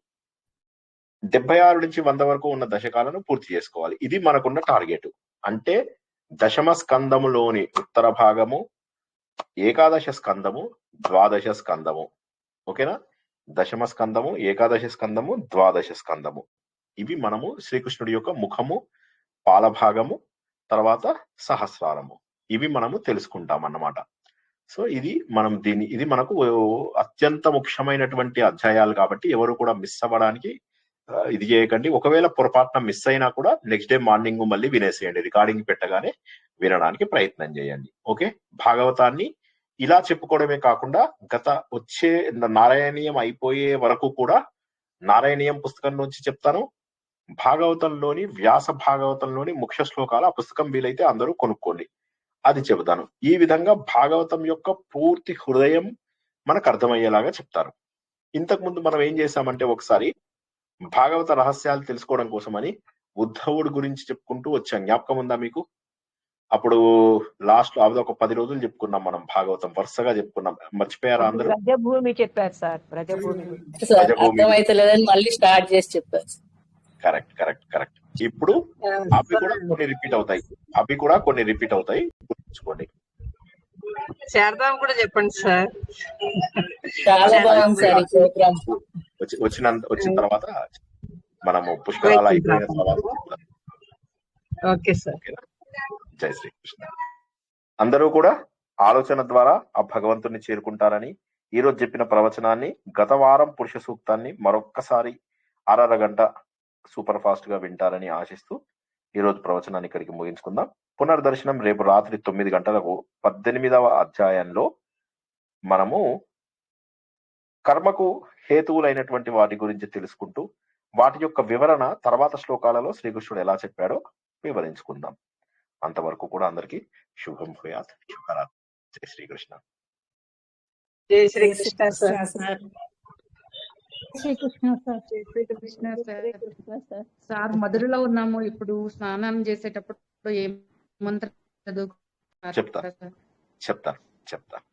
76 నుంచి 100 వరకు ఉన్న దశకాలను పూర్తి చేసుకోవాలి. ఇది మనకున్న టార్గెట్. అంటే దశమ స్కందములోని ఉత్తర భాగము, ఏకాదశ స్కందము, ద్వాదశ స్కందము. ఓకేనా? దశమ స్కందము, ఏకాదశ స్కందము, ద్వాదశ స్కందము. ఇవి మనము శ్రీకృష్ణుడి యొక్క ముఖము, పాలభాగము, తర్వాత సహస్రారము, ఇవి మనము తెలుసుకుంటాం అన్నమాట. సో ఇది మనకు అత్యంత ముఖ్యమైనటువంటి అధ్యాయాలు కాబట్టి ఎవరు కూడా మిస్ అవ్వడానికి ఇది చేయకండి. ఒకవేళ పొరపాటున మిస్ అయినా కూడా నెక్స్ట్ డే మార్నింగ్ మళ్ళీ వినేసేయండి. రికార్డింగ్ పెట్టగానే వినడానికి ప్రయత్నం చేయండి. ఓకే, భాగవతాన్ని ఇలా చెప్పుకోవడమే కాకుండా వచ్చే నారాయణీయం అయిపోయే వరకు కూడా నారాయణీయం పుస్తకం నుంచి చెప్తాను. భాగవతంలోని వ్యాస భాగవతంలోని ముఖ్య శ్లోకాలు, ఆ పుస్తకం వీలైతే అందరూ కొనుక్కోండి, అది చెబుతాను. ఈ విధంగా భాగవతం యొక్క పూర్తి హృదయం మనకు అర్థమయ్యేలాగా చెప్తారు. ఇంతకు ముందు మనం ఏం చేశామంటే ఒకసారి భాగవత రహస్యాలు తెలుసుకోవడం కోసమని ఉద్ధవుడి గురించి చెప్పుకుంటూ వచ్చాం. జ్ఞాపకం ఉందా మీకు? అప్పుడు లాస్ట్ అది ఒక 10 రోజులు చెప్పుకున్నాం మనం. భాగవతం వరుసగా చెప్పుకున్నాం. మర్చిపోయారా అందరూ? బ్రజభూమి చెప్పారు సార్. బ్రజభూమి మళ్ళీ స్టార్ట్ చేసి చెప్పారు. కరెక్ట్. ఇప్పుడు అవి కూడా కొన్ని రిపీట్ అవుతాయి. గుర్తుంచుకోండి. శారదాం కూడా చెప్పండి సార్. చాలా బాగుంది సార్ ఈ ప్రోగ్రామ్. వచ్చిన తర్వాత మనము పుష్కరాలు అయిపోయిన తర్వాత. Okay sir. జై శ్రీకృష్ణ. అందరూ కూడా ఆలోచన ద్వారా ఆ భగవంతుని చేరుకుంటారని, ఈ రోజు చెప్పిన ప్రవచనాన్ని, గత వారం పురుష సూక్తాన్ని మరొక్కసారి 6:30 గంట సూపర్ ఫాస్ట్ గా వింటారని ఆశిస్తూ ఈ రోజు ప్రవచనాన్ని ఇక్కడికి ముగించుకుందాం. పునర్దర్శనం రేపు రాత్రి 9 గంటలకు 18వ అధ్యాయంలో మనము కర్మకు హేతువులైనటువంటి వాటి గురించి తెలుసుకుంటూ వాటి యొక్క వివరణ తర్వాత శ్లోకాలలో శ్రీకృష్ణుడు ఎలా చెప్పాడో వివరించుకుందాం. అంతవరకు కూడా అందరికీ శుభం భూయాత్. శుభరాత్రి. జై శ్రీకృష్ణ. జై శ్రీకృష్ణ సార్. శ్రీకృష్ణ సార్. జై శ్రీకృష్ణ సార్. సార్ మధురలో ఉన్నాము. ఇప్పుడు స్నానం చేసేటప్పుడు ఏ మంత్రం చదువుకుంటారు చెప్తాను. సార్? చెప్తాను.